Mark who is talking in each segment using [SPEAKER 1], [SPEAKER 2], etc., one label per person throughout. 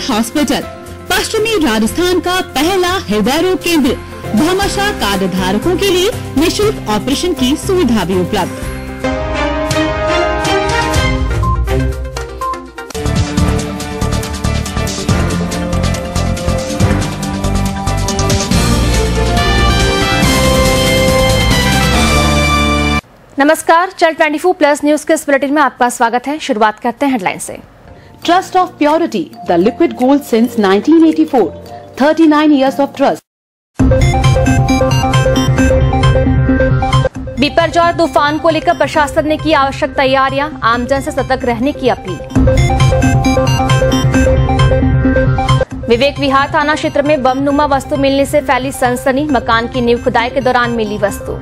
[SPEAKER 1] Hospital पश्चिमी राजस्थान का पहला हृदय रोग केंद्र, भामाशाह कार्ड धारकों के लिए निःशुल्क ऑपरेशन की सुविधा भी उपलब्ध।
[SPEAKER 2] नमस्कार, चैनल 24+ न्यूज के इस बुलेटिन में आपका स्वागत है। शुरुआत करते हैं हेडलाइन से।
[SPEAKER 1] Trust of Purity, the liquid gold since 1984. 39 years of trust.
[SPEAKER 2] Biparjoy तूफान को लेकर प्रशासन ने की आवश्यक तैयारियां, आमजन से सतर्क रहने की अपील। विवेक विहार थाना क्षेत्र में बमनुमा वस्तु मिलने से फैली सनसनी, मकान की नींव खुदाई के दौरान मिली वस्तु।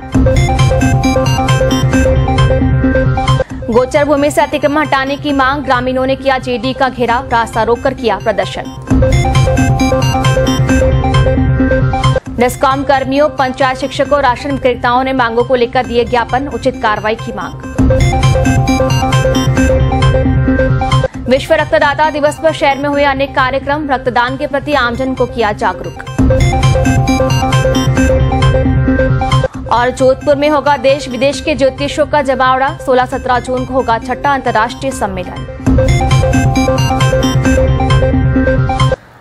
[SPEAKER 2] गोचर भूमि से अतिक्रमण हटाने की मांग, ग्रामीणों ने किया जेडी का घेराव, रास्ता रोककर किया प्रदर्शन। डिस्कॉम कर्मियों, पंचायत शिक्षकों, राशन विक्रेताओं ने मांगों को लेकर दिए ज्ञापन, उचित कार्रवाई की मांग। विश्व रक्तदाता दिवस पर शहर में हुए अनेक कार्यक्रम, रक्तदान के प्रति आमजन को किया जागरूक। और जोधपुर में होगा देश विदेश के ज्योतिषियों का जमावड़ा, 16-17 जून को होगा छठा अंतर्राष्ट्रीय सम्मेलन।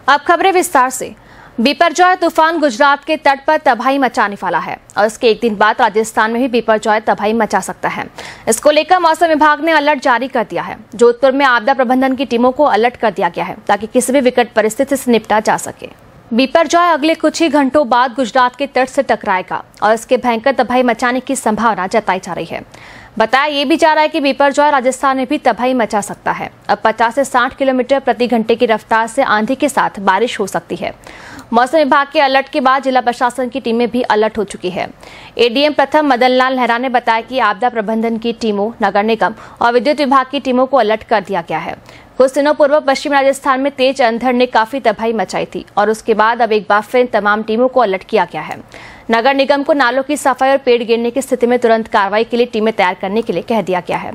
[SPEAKER 2] अब खबरें विस्तार से। बिपरजॉय तूफान गुजरात के तट पर तबाही मचाने वाला है और इसके एक दिन बाद राजस्थान में भी बिपरजॉय तबाही मचा सकता है। इसको लेकर मौसम विभाग ने अलर्ट जारी कर दिया है। जोधपुर में आपदा प्रबंधन की टीमों को अलर्ट कर दिया गया है ताकि किसी भी विकट परिस्थिति से निपटा जा सके। बिपरजॉय अगले कुछ ही घंटों बाद गुजरात के तट से टकराएगा और इसके भयंकर तबाही मचाने की संभावना जताई जा रही है। बताया ये भी जा रहा है कि बिपरजॉय राजस्थान में भी तबाही मचा सकता है। अब 50 से 60 किलोमीटर प्रति घंटे की रफ्तार से आंधी के साथ बारिश हो सकती है। मौसम विभाग के अलर्ट के बाद जिला प्रशासन की टीमें भी अलर्ट हो चुकी है। एडीएम प्रथम मदन लाल नेहरा ने बताया कि आपदा प्रबंधन की टीमों, नगर निगम और विद्युत विभाग की टीमों को अलर्ट कर दिया गया है। कुछ दिनों पूर्व पश्चिमी राजस्थान में तेज अंधड़ ने काफी तबाही मचाई थी और उसके बाद अब एक बार फिर तमाम टीमों को अलर्ट किया गया है। नगर निगम को नालों की सफाई और पेड़ गिरने की स्थिति में तुरंत कार्रवाई के लिए टीमें तैयार करने के लिए कह दिया गया है।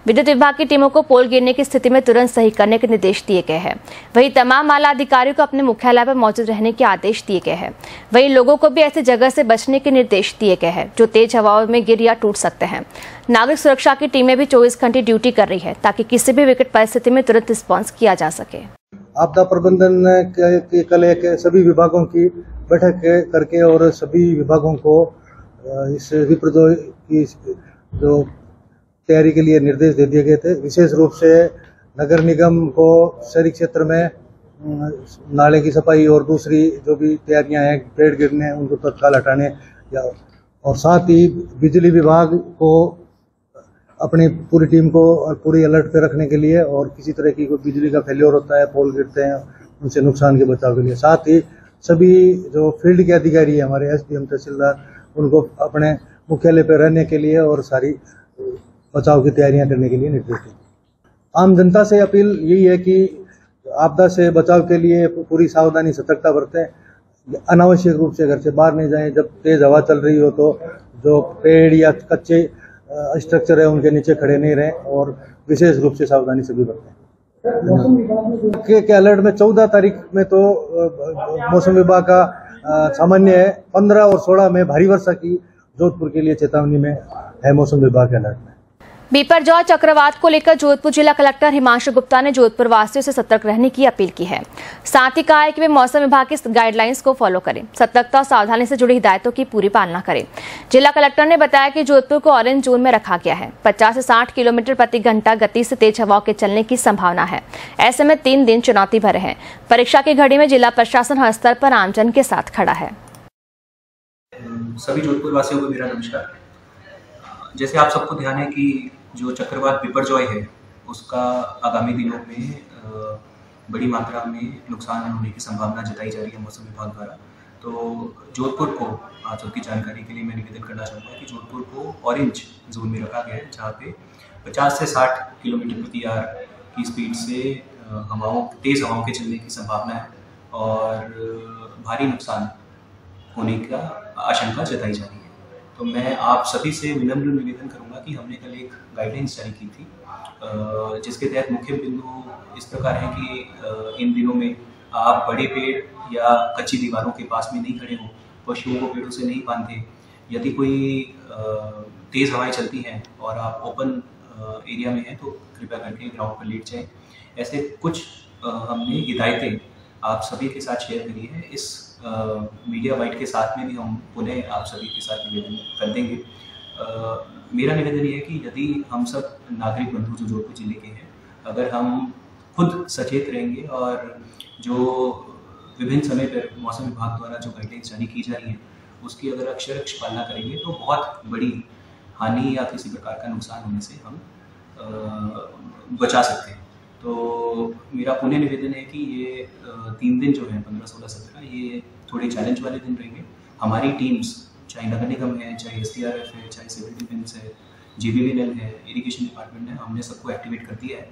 [SPEAKER 2] विद्युत विभाग की टीमों को पोल गिरने की स्थिति में तुरंत सही करने के निर्देश दिए गए हैं। वहीं तमाम आला अधिकारियों को अपने मुख्यालय पर मौजूद रहने के आदेश दिए गए हैं। वहीं लोगों को भी ऐसी जगह से बचने के निर्देश दिए गए हैं जो तेज हवाओं में गिर या टूट सकते हैं। नागरिक सुरक्षा की टीमें भी 24 घंटे ड्यूटी कर रही है ताकि किसी भी विकट परिस्थिति में तुरंत रिस्पॉन्स किया जा सके।
[SPEAKER 3] आपदा प्रबंधन के कल एक सभी विभागों की बैठक करके और सभी विभागों को इस विपरजॉय की जो तैयारी के लिए निर्देश दे दिए गए थे। विशेष रूप से नगर निगम को शहरी क्षेत्र में नाले की सफाई और दूसरी जो भी तैयारियां हैं, पेड़ गिरने उनको तत्काल हटाने और साथ ही बिजली विभाग को अपनी पूरी टीम को और पूरी अलर्ट पे रखने के लिए और किसी तरह की कोई बिजली का फेल्योर होता है, पोल गिरते हैं, उनसे नुकसान के बचाव के लिए। साथ ही सभी जो फील्ड के अधिकारी हैं, हमारे एसडीएम, तहसीलदार, उनको अपने मुख्यालय पर रहने के लिए और सारी बचाव की तैयारियां करने के लिए निर्देश दिए। आम जनता से अपील यही है कि आपदा से बचाव के लिए पूरी सावधानी, सतर्कता बरतें। अनावश्यक रूप से घर से बाहर नहीं जाएं। जब तेज हवा चल रही हो तो जो पेड़ या कच्चे स्ट्रक्चर है उनके नीचे खड़े नहीं रहें और विशेष रूप से सावधानी से भी बरतें। मौसम विभाग के अलर्ट में 14 तारीख में तो मौसम विभाग का सामान्य है। 15 और 16 में भारी वर्षा की जोधपुर के लिए चेतावनी में है मौसम विभाग के अलर्ट में।
[SPEAKER 2] बिपरजॉय चक्रवात को लेकर जोधपुर जिला कलेक्टर हिमांशु गुप्ता ने जोधपुर वासियों से सतर्क रहने की अपील की है। साथ ही कहा है कि वे मौसम विभाग की गाइडलाइंस को फॉलो करें, सतर्कता और सावधानी से जुड़ी हिदायतों की पूरी पालना करें। जिला कलेक्टर ने बताया कि जोधपुर को ऑरेंज जोन में रखा गया है। 50 से 60 किलोमीटर प्रति घंटा गति से तेज हवाओं के चलने की संभावना है। ऐसे में 3 दिन चुनौती भरे हैं। परीक्षा की घड़ी में जिला प्रशासन हर स्तर पर आमजन के साथ खड़ा है।
[SPEAKER 4] सभी जोधपुर वासियों को मेरा नमस्कार। जैसे आप सबको ध्यान है कि जो चक्रवात बिपरजॉय है उसका आगामी दिनों में बड़ी मात्रा में नुकसान होने की संभावना जताई जा रही है मौसम विभाग द्वारा। तो जोधपुर को आप सबकी जानकारी के लिए मैं निवेदन करना चाहूँगा कि जोधपुर को ऑरेंज जोन में रखा गया है, जहाँ पे 50 से 60 किलोमीटर प्रति आवर की स्पीड से तेज़ हवाओं के चलने की संभावना है और भारी नुकसान होने का आशंका जताई जा रही है। तो मैं आप सभी से विनम्र निवेदन करूंगा कि हमने कल एक गाइडलाइंस जारी की थी, जिसके तहत मुख्य बिंदु इस प्रकार है कि इन दिनों में आप बड़े पेड़ या कच्ची दीवारों के पास में नहीं खड़े हो, पशुओं को पेड़ों से नहीं बांधे। यदि कोई तेज़ हवाएं चलती हैं और आप ओपन एरिया में हैं तो कृपया करके ग्राउंड पर लेट जाएं। ऐसे कुछ हमने हिदायतें आप सभी के साथ शेयर करी है। इस मीडिया वाइट के साथ में भी हम पुनः आप सभी के साथ निवेदन कर देंगे। मेरा निवेदन ये है कि यदि हम सब नागरिक बंधु जो जोधपुर जिले के हैं, अगर हम खुद सचेत रहेंगे और जो विभिन्न समय पर मौसम विभाग द्वारा जो गाइडलाइंस जारी की जा रही हैं उसकी अगर अक्षरश पालना करेंगे तो बहुत बड़ी हानि या किसी प्रकार का नुकसान होने से हम बचा सकते हैं। तो मेरा पुनः निवेदन है कि ये 3 दिन जो है 15, 16, 17 ये थोड़े चैलेंज वाले दिन रहेंगे। हमारी टीम्स चाहे नगर निगम है, चाहे SDRF है, चाहे सिविल डिफेंस है, GBVNL है, इरिगेशन डिपार्टमेंट है, हमने सबको एक्टिवेट कर दिया है।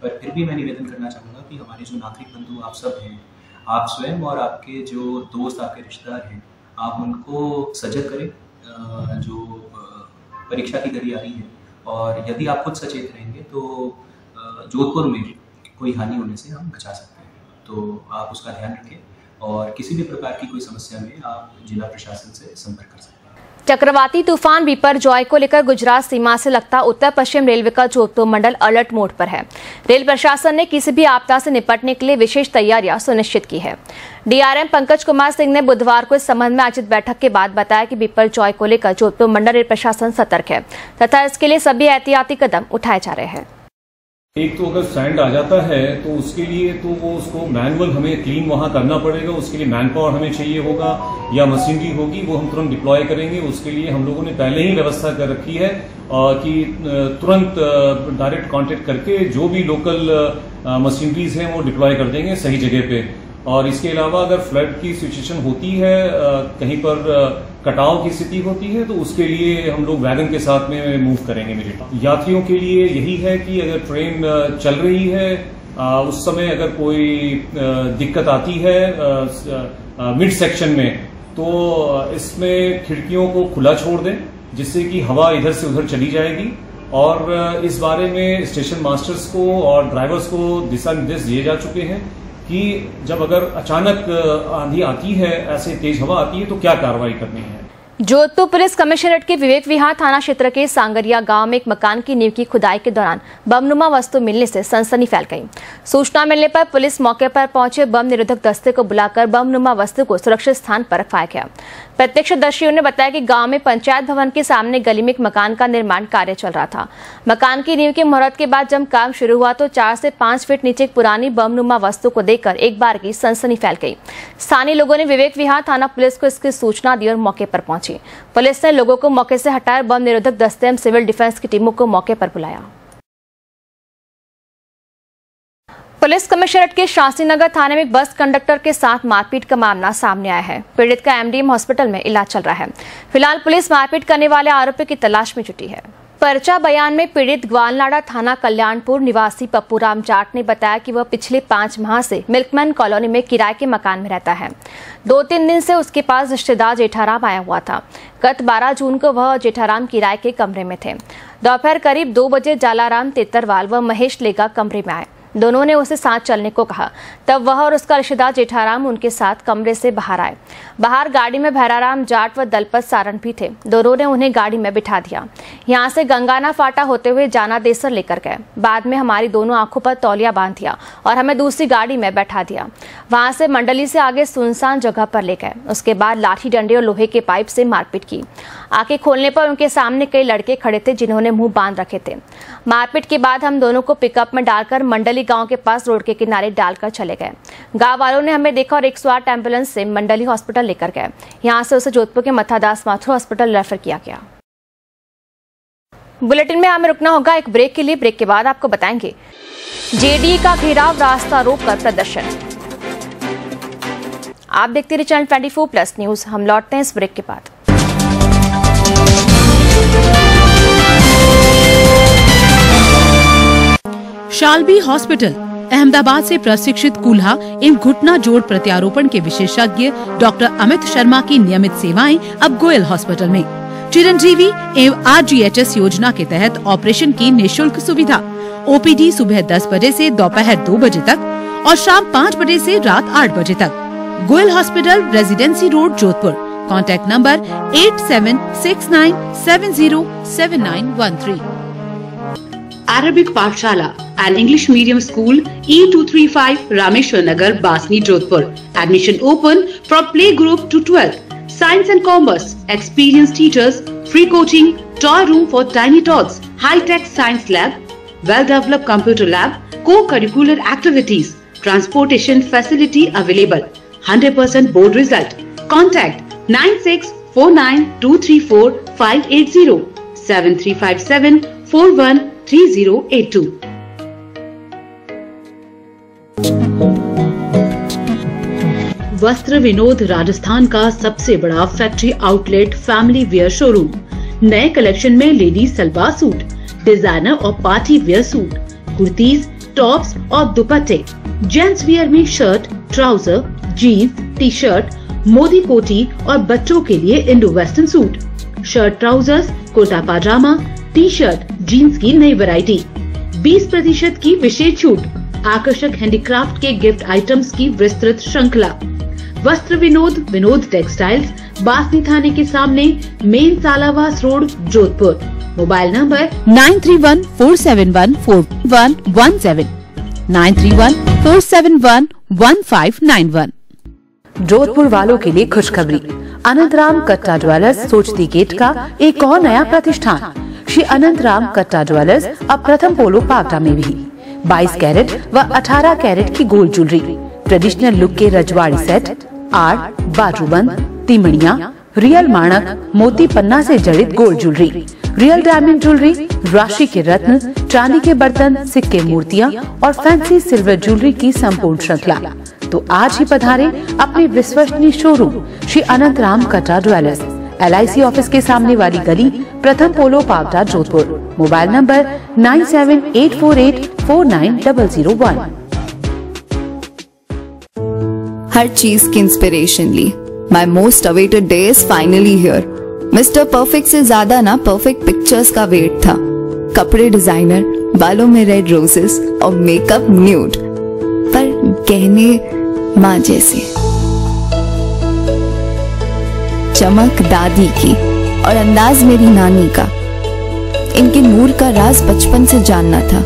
[SPEAKER 4] पर फिर भी मैं निवेदन करना चाहूँगा कि हमारे जो नागरिक बंधु आप सब हैं, आप स्वयं और आपके जो दोस्त, आपके रिश्तेदार हैं, आप उनको सजग करें। जो परीक्षा की घड़ी आ रही है और यदि आप खुद सचेत रहेंगे तो जोधपुर में कोई हानि होने से हम बचा सकते हैं। तो आप उसका ध्यान रखें और किसी भी प्रकार की कोई समस्या में आप जिला प्रशासन से संपर्क कर सकते हैं।
[SPEAKER 2] चक्रवाती तूफान बिपरजॉय को लेकर गुजरात सीमा से लगता उत्तर पश्चिम रेलवे का जोधपुर मंडल अलर्ट मोड पर है। रेल प्रशासन ने किसी भी आपदा से निपटने के लिए विशेष तैयारियां सुनिश्चित की है। DRM पंकज कुमार सिंह ने बुधवार को इस संबंध में आयोजित बैठक के बाद बताया कि बिपरजॉय को लेकर जोधपुर मंडल रेल प्रशासन सतर्क है तथा इसके लिए सभी एहतियाती कदम उठाए जा रहे हैं।
[SPEAKER 5] एक तो अगर सैंड आ जाता है तो उसके लिए तो वो उसको मैनुअल हमें क्लीन वहां करना पड़ेगा। उसके लिए मैन पावर हमें चाहिए होगा या मशीनरी होगी, वो हम तुरंत डिप्लॉय करेंगे। उसके लिए हम लोगों ने पहले ही व्यवस्था कर रखी है कि तुरंत डायरेक्ट कांटेक्ट करके जो भी लोकल मशीनरीज हैं वो डिप्लॉय कर देंगे सही जगह पे। और इसके अलावा अगर फ्लड की सिचुएशन होती है, कहीं पर कटाव की स्थिति होती है, तो उसके लिए हम लोग वैगन के साथ में मूव करेंगे इमीडिएटली। यात्रियों के लिए यही है कि अगर ट्रेन चल रही है उस समय अगर कोई दिक्कत आती है मिड सेक्शन में, तो इसमें खिड़कियों को खुला छोड़ दें जिससे कि हवा इधर से उधर चली जाएगी। और इस बारे में स्टेशन मास्टर्स को और ड्राइवर्स को दिशा निर्देश दिए जा चुके हैं कि जब अगर अचानक आंधी आती है, ऐसे तेज हवा आती है, तो क्या कार्रवाई करनी है।
[SPEAKER 2] जोधपुर पुलिस कमिश्नरेट के विवेक विहार थाना क्षेत्र के सांगरिया गांव में एक मकान की नींव की खुदाई के दौरान बमनुमा वस्तु मिलने से सनसनी फैल गई। सूचना मिलने पर पुलिस मौके पर पहुंचे बम निरोधक दस्ते को बुलाकर बमनुमा वस्तु को सुरक्षित स्थान पर रखवाया गया। प्रत्यक्षदर्शियों ने बताया कि गांव में पंचायत भवन के सामने गली में एक मकान का निर्माण कार्य चल रहा था। मकान की नींव की मुहूर्त के बाद जब काम शुरू हुआ तो 4 से 5 फीट नीचे एक पुरानी बमनुमा वस्तु को देखकर एक बार की सनसनी फैल गई। स्थानीय लोगों ने विवेक विहार थाना पुलिस को इसकी सूचना दी और मौके पर पहुंची। पुलिस ने लोगों को मौके से हटाकर बम निरोधक दस्ते एवं सिविल डिफेंस की टीमों को मौके पर बुलाया। पुलिस कमिश्नरेट के शास्त्रीनगर थाने में बस कंडक्टर के साथ मारपीट का मामला सामने आया है। पीड़ित का MDM हॉस्पिटल में इलाज चल रहा है। फिलहाल पुलिस मारपीट करने वाले आरोपी की तलाश में जुटी है। पर्चा बयान में पीड़ित ग्वालनाडा थाना कल्याणपुर निवासी पप्पूराम जाट ने बताया कि वह पिछले 5 माह से मिल्कमैन कॉलोनी में किराए के मकान में रहता है। 2-3 दिन से उसके पास रिश्तेदार जेठाराम आया हुआ था। गत 12 जून को वह जेठाराम किराए के कमरे में थे। दोपहर करीब 2 बजे जालाराम तेतरवाल व महेश लेगा कमरे में आए। दोनों ने उसे साथ चलने को कहा। तब वह और उसका रिश्तेदार जेठाराम उनके साथ कमरे से बाहर आए। बाहर गाड़ी में भैराराम जाट व दलपत सारण भी थे। दोनों ने उन्हें गाड़ी में बिठा दिया। यहाँ से गंगाना फाटा होते हुए जाना देसर लेकर गए। बाद में हमारी दोनों आंखों पर तौलिया बांध दिया और हमें दूसरी गाड़ी में बैठा दिया। वहां से मंडली से आगे सुनसान जगह पर ले गए। उसके बाद लाठी डंडे और लोहे के पाइप से मारपीट की। आंखें खोलने पर उनके सामने कई लड़के खड़े थे जिन्होंने मुंह बांध रखे थे। मारपीट के बाद हम दोनों को पिकअप में डालकर मंडली गांव के पास रोड के किनारे डालकर चले गए। गांव वालों ने हमें देखा और 108 एम्बुलेंस से मंडली हॉस्पिटल लेकर गए। यहां से उसे जोधपुर के मथादास माथुर हॉस्पिटल रेफर किया गया। बुलेटिन में हमें रुकना होगा एक ब्रेक के लिए। ब्रेक के बाद आपको बताएंगे जेडीए का घेराव, रास्ता रोककर प्रदर्शन। आप देखते रहिए चैनल 24+ न्यूज। हम लौटते हैं इस ब्रेक के बाद।
[SPEAKER 6] शाल्बी हॉस्पिटल अहमदाबाद से प्रशिक्षित कूल्हा एवं घुटना जोड़ प्रत्यारोपण के विशेषज्ञ डॉक्टर अमित शर्मा की नियमित सेवाएं अब गोयल हॉस्पिटल में। चिरंजीवी एवं RGHS योजना के तहत ऑपरेशन की निःशुल्क सुविधा। OPD सुबह 10 बजे से दोपहर 2 बजे तक और शाम 5 बजे से रात 8 बजे तक। Goyal hospital, residency road, Jodhpur. Contact number 8769707913।
[SPEAKER 7] Arabic Pathshala and English Medium School, E235 Rameshwar Nagar, Basni, Jodhpur. Admission open from playgroup to 12th. Science and Commerce, experienced teachers, free coaching, toy room for tiny tots, high-tech science lab, well-developed computer lab, co-curricular activities, transportation facility available. 100% board result. Contact 9649234580 7357413082. वस्त्र विनोद राजस्थान का सबसे बड़ा factory outlet family wear showroom. नए collection में ladies salwar suit, designer और party wear suit, kurtis, tops और दुपट्टे। Gents wear में shirt, trouser, jeans, T shirt, Modi koti और बच्चों के लिए Indo western suit, shirt, trousers, kurta pyjama, T shirt, jeans की नई वैरायटी। 20% की विशेष छूट। आकर्षक हैंडीक्राफ्ट के गिफ्ट आइटम्स की विस्तृत श्रृंखला। वस्त्र विनोद, विनोद टेक्सटाइल्स, बासनी थाने के सामने, main Salawas road, Jodhpur. Mobile number
[SPEAKER 6] 9314714117 9314711591।
[SPEAKER 7] Jodhpur वालों के लिए खुशखबरी। अनंतराम कट्टा ज्वेलर्स, सोचती गेट का एक और नया प्रतिष्ठान। श्री अनंतराम कट्टा ज्वेलर्स अब प्रथम पोलो पावटा में भी 22 कैरेट व 18 कैरेट की गोल्ड ज्वेलरी, ट्रेडिशनल लुक के रजवाड़ी सेट, आर्ट, बाजूबंद, तिमड़िया, रियल माणक, मोती पन्ना से जड़ित gold jewellery, real diamond jewellery, राशि के रत्न, चांदी के बर्तन, सिक्के, मूर्तियाँ और फैंसी सिल्वर ज्वेलरी की संपूर्ण श्रृंखला। तो आज ही पधारे अपने विश्वसनीय शोरूम श्री अनंतराम कट्टा ज्वेलर्स, LIC ऑफिस के सामने वाली गली, प्रथम पोलो पावटा, जोधपुर। Mobile number 9784849001।
[SPEAKER 8] हर चीज की इंस्पिरेशन ली। My most awaited day is finally here. Mister perfect से ज्यादा ना परफेक्ट पिक्चर्स का वेट था। कपड़े डिजाइनर, बालों में रेड रोजेस और मेकअप न्यूड, पर गहने माँ जैसे। चमक दादी की और अंदाज मेरी नानी का। इनके नूर का राज बचपन से जानना था।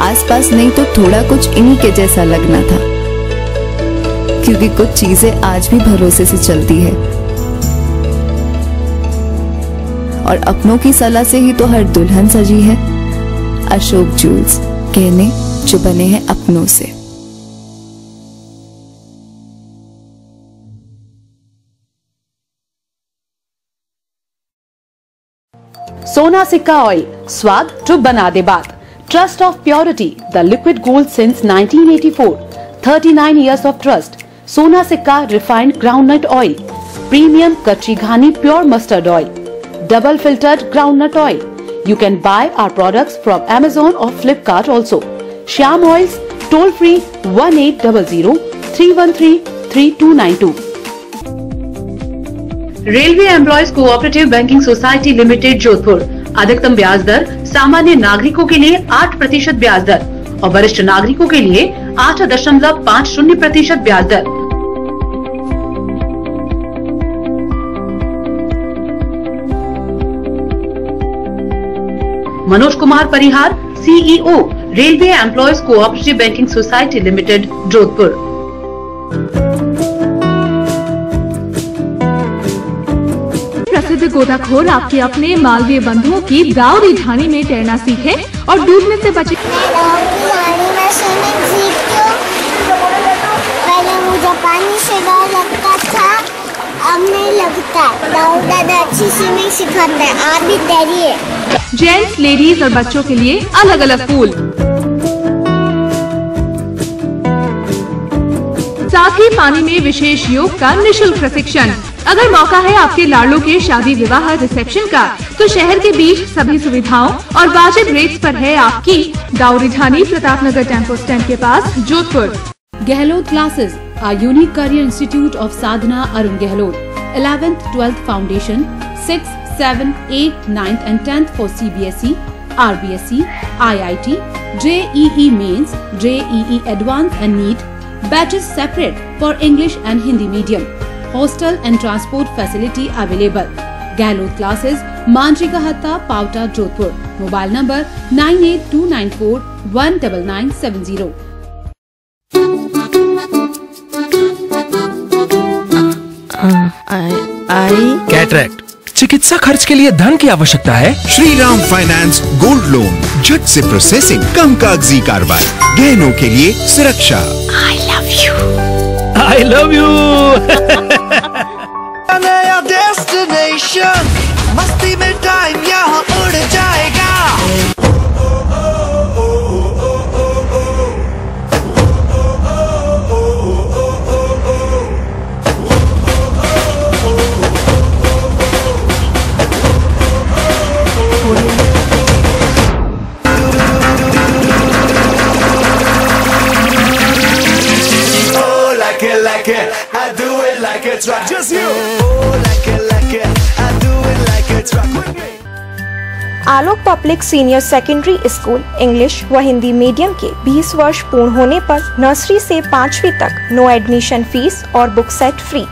[SPEAKER 8] आसपास नहीं तो थोड़ा कुछ इन्हीं के जैसा लगना था, क्योंकि कुछ चीजें आज भी भरोसे से चलती है और अपनों की सलाह से ही तो हर दुल्हन सजी है। अशोक ज्वेल्स, गहने जो बने हैं अपनों से।
[SPEAKER 7] सोना सिक्का ऑयल, स्वाद जो बना दे बात। Trust of purity, the liquid gold since 1984, 39 years of trust. सोना सिक्का रिफाइंड ग्राउंडनट ऑयल, प्रीमियम कच्ची घानी pure mustard oil, double filtered groundnut oil. You can buy our products from Amazon or Flipkart also. Shyam Oils, toll free 1800-313-3292. Railway employees cooperative banking society limited, Jodhpur. अधिकतम ब्याज दर सामान्य नागरिकों के लिए 8% ब्याज दर
[SPEAKER 6] और वरिष्ठ नागरिकों के लिए 8.50% ब्याज दर। मनोज कुमार परिहार, CEO, railway employees cooperative banking society limited, Jodhpur.
[SPEAKER 9] प्रसिद्ध गोताखोर आपके अपने मालवीय बंधुओं की दावरी ढाणी में तैरना सीखे और डूबने से बचे।
[SPEAKER 10] पहले मुझे पानी से डर लगता था, अब नहीं लगता। दादा अच्छी स्विमिंग सिखाते हैं, आप भी तैरिए।
[SPEAKER 9] जेंट्स, लेडीज और बच्चों के लिए अलग अलग पूल, साथ ही पानी में विशेष योग का निःशुल्क प्रशिक्षण। अगर मौका है आपके लाडलों के शादी विवाह रिसेप्शन का, तो शहर के बीच सभी सुविधाओं और वाजिब रेट्स पर है आपकी दावरी ढाणी, प्रतापनगर टेम्पो स्टैंड के पास, Jodhpur.
[SPEAKER 6] Gehlot classes are unique career institute of Sadhana Arun Gehlot. 11th, 12th foundation, 6th, 7th, 8th, 9th and 10th for CBSE, RBSE, IIT, JEE Mains, JEE Advanced and NEET. Batches separate for English and Hindi medium. Hostel and transport facility available. Gehlot classes, Manjika Hatta, Pauta, Jodhpur. Mobile number 9829419970.
[SPEAKER 11] Cataract चिकित्सा खर्च के लिए धन की आवश्यकता है?
[SPEAKER 12] Shriram finance gold loan, झट से प्रोसेसिंग, कम कागजी कार्रवाई, गहनों के लिए सुरक्षा।
[SPEAKER 11] I love you, I love you.
[SPEAKER 13] नया डेस्टिनेशन, मस्ती में टाइम यहाँ उड़ जाएगा।
[SPEAKER 14] Like it, I do it like it's right. Just you. Oh, like it, I do it like it's right.
[SPEAKER 15] Alok public senior secondary school English व Hindi medium के 20 वर्ष पूर्ण होने पर नर्सरी से 5वीं तक नो एडमिशन फीस और book set free.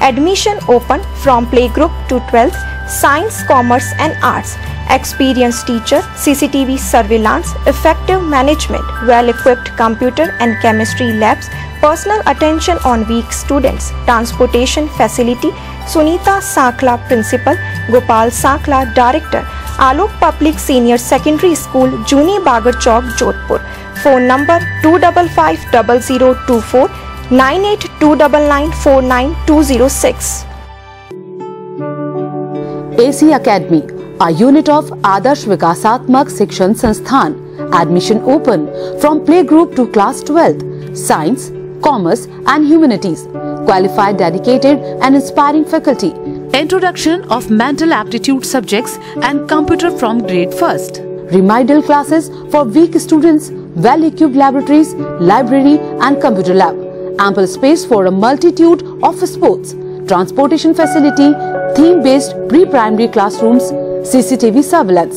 [SPEAKER 15] Admission open from play group to 12th, science, commerce and arts. Experienced teacher, CCTV surveillance, effective management, well-equipped computer and chemistry labs, personal attention on weak students, transportation facility. Sunita Sakla, Principal, Gopal Sakla, Director, Alok Public Senior Secondary School, Juni Bagar Chowk, Jodhpur. Phone number 255024 9829949206.
[SPEAKER 7] AC Academy, a unit of Adarsh Vikasatmak Shikshan Sansthan. Admission open from playgroup to class 12th. Science, Commerce and Humanities. Qualified, dedicated and inspiring faculty. Introduction of mental aptitude subjects and computer from grade 1st. Remedial classes for weak students. Well-equipped laboratories, library and computer lab. Ample space for a multitude of sports. Transportation facility. Theme-based pre-primary classrooms. CCTV surveillance.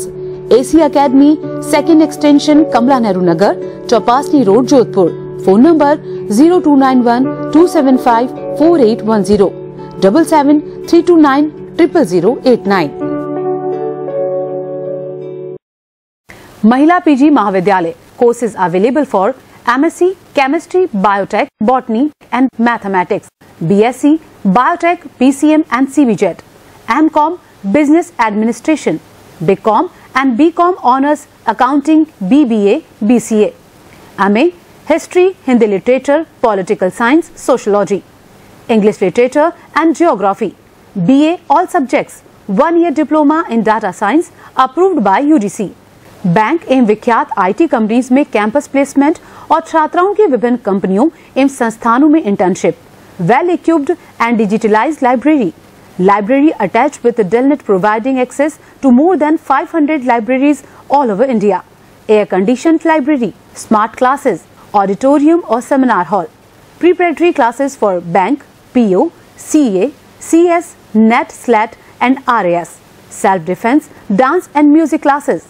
[SPEAKER 7] AC Academy, 2nd Extension, Kamla Nehru Nagar, Chopasni Road, Jodhpur. Phone number 0291 275 4810 77 329 00089. Mahila PG Mahavidyalaya. Courses available for MSc, Chemistry, Biotech, Botany and Mathematics. BSc, Biotech, PCM and CBJET. MCom, Business Administration, BCom and BCom Honours Accounting, BBA, BCA. MA, History, Hindi Literature, Political Science, Sociology, English Literature and Geography. BA all subjects. 1-year diploma in Data Science approved by UGC. Bank एवं विख्यात IT companies में campus placement और छात्राओं की विभिन्न कंपनियों एवं संस्थानों में internship. Well equipped and digitalized library. Library attached with the Delnet providing access to more than 500 libraries all over India. Air-conditioned library, smart classes, auditorium or seminar hall. Preparatory classes for bank, PO, CA, CS, NET, SLAT and RAS. Self-defense, dance and music classes.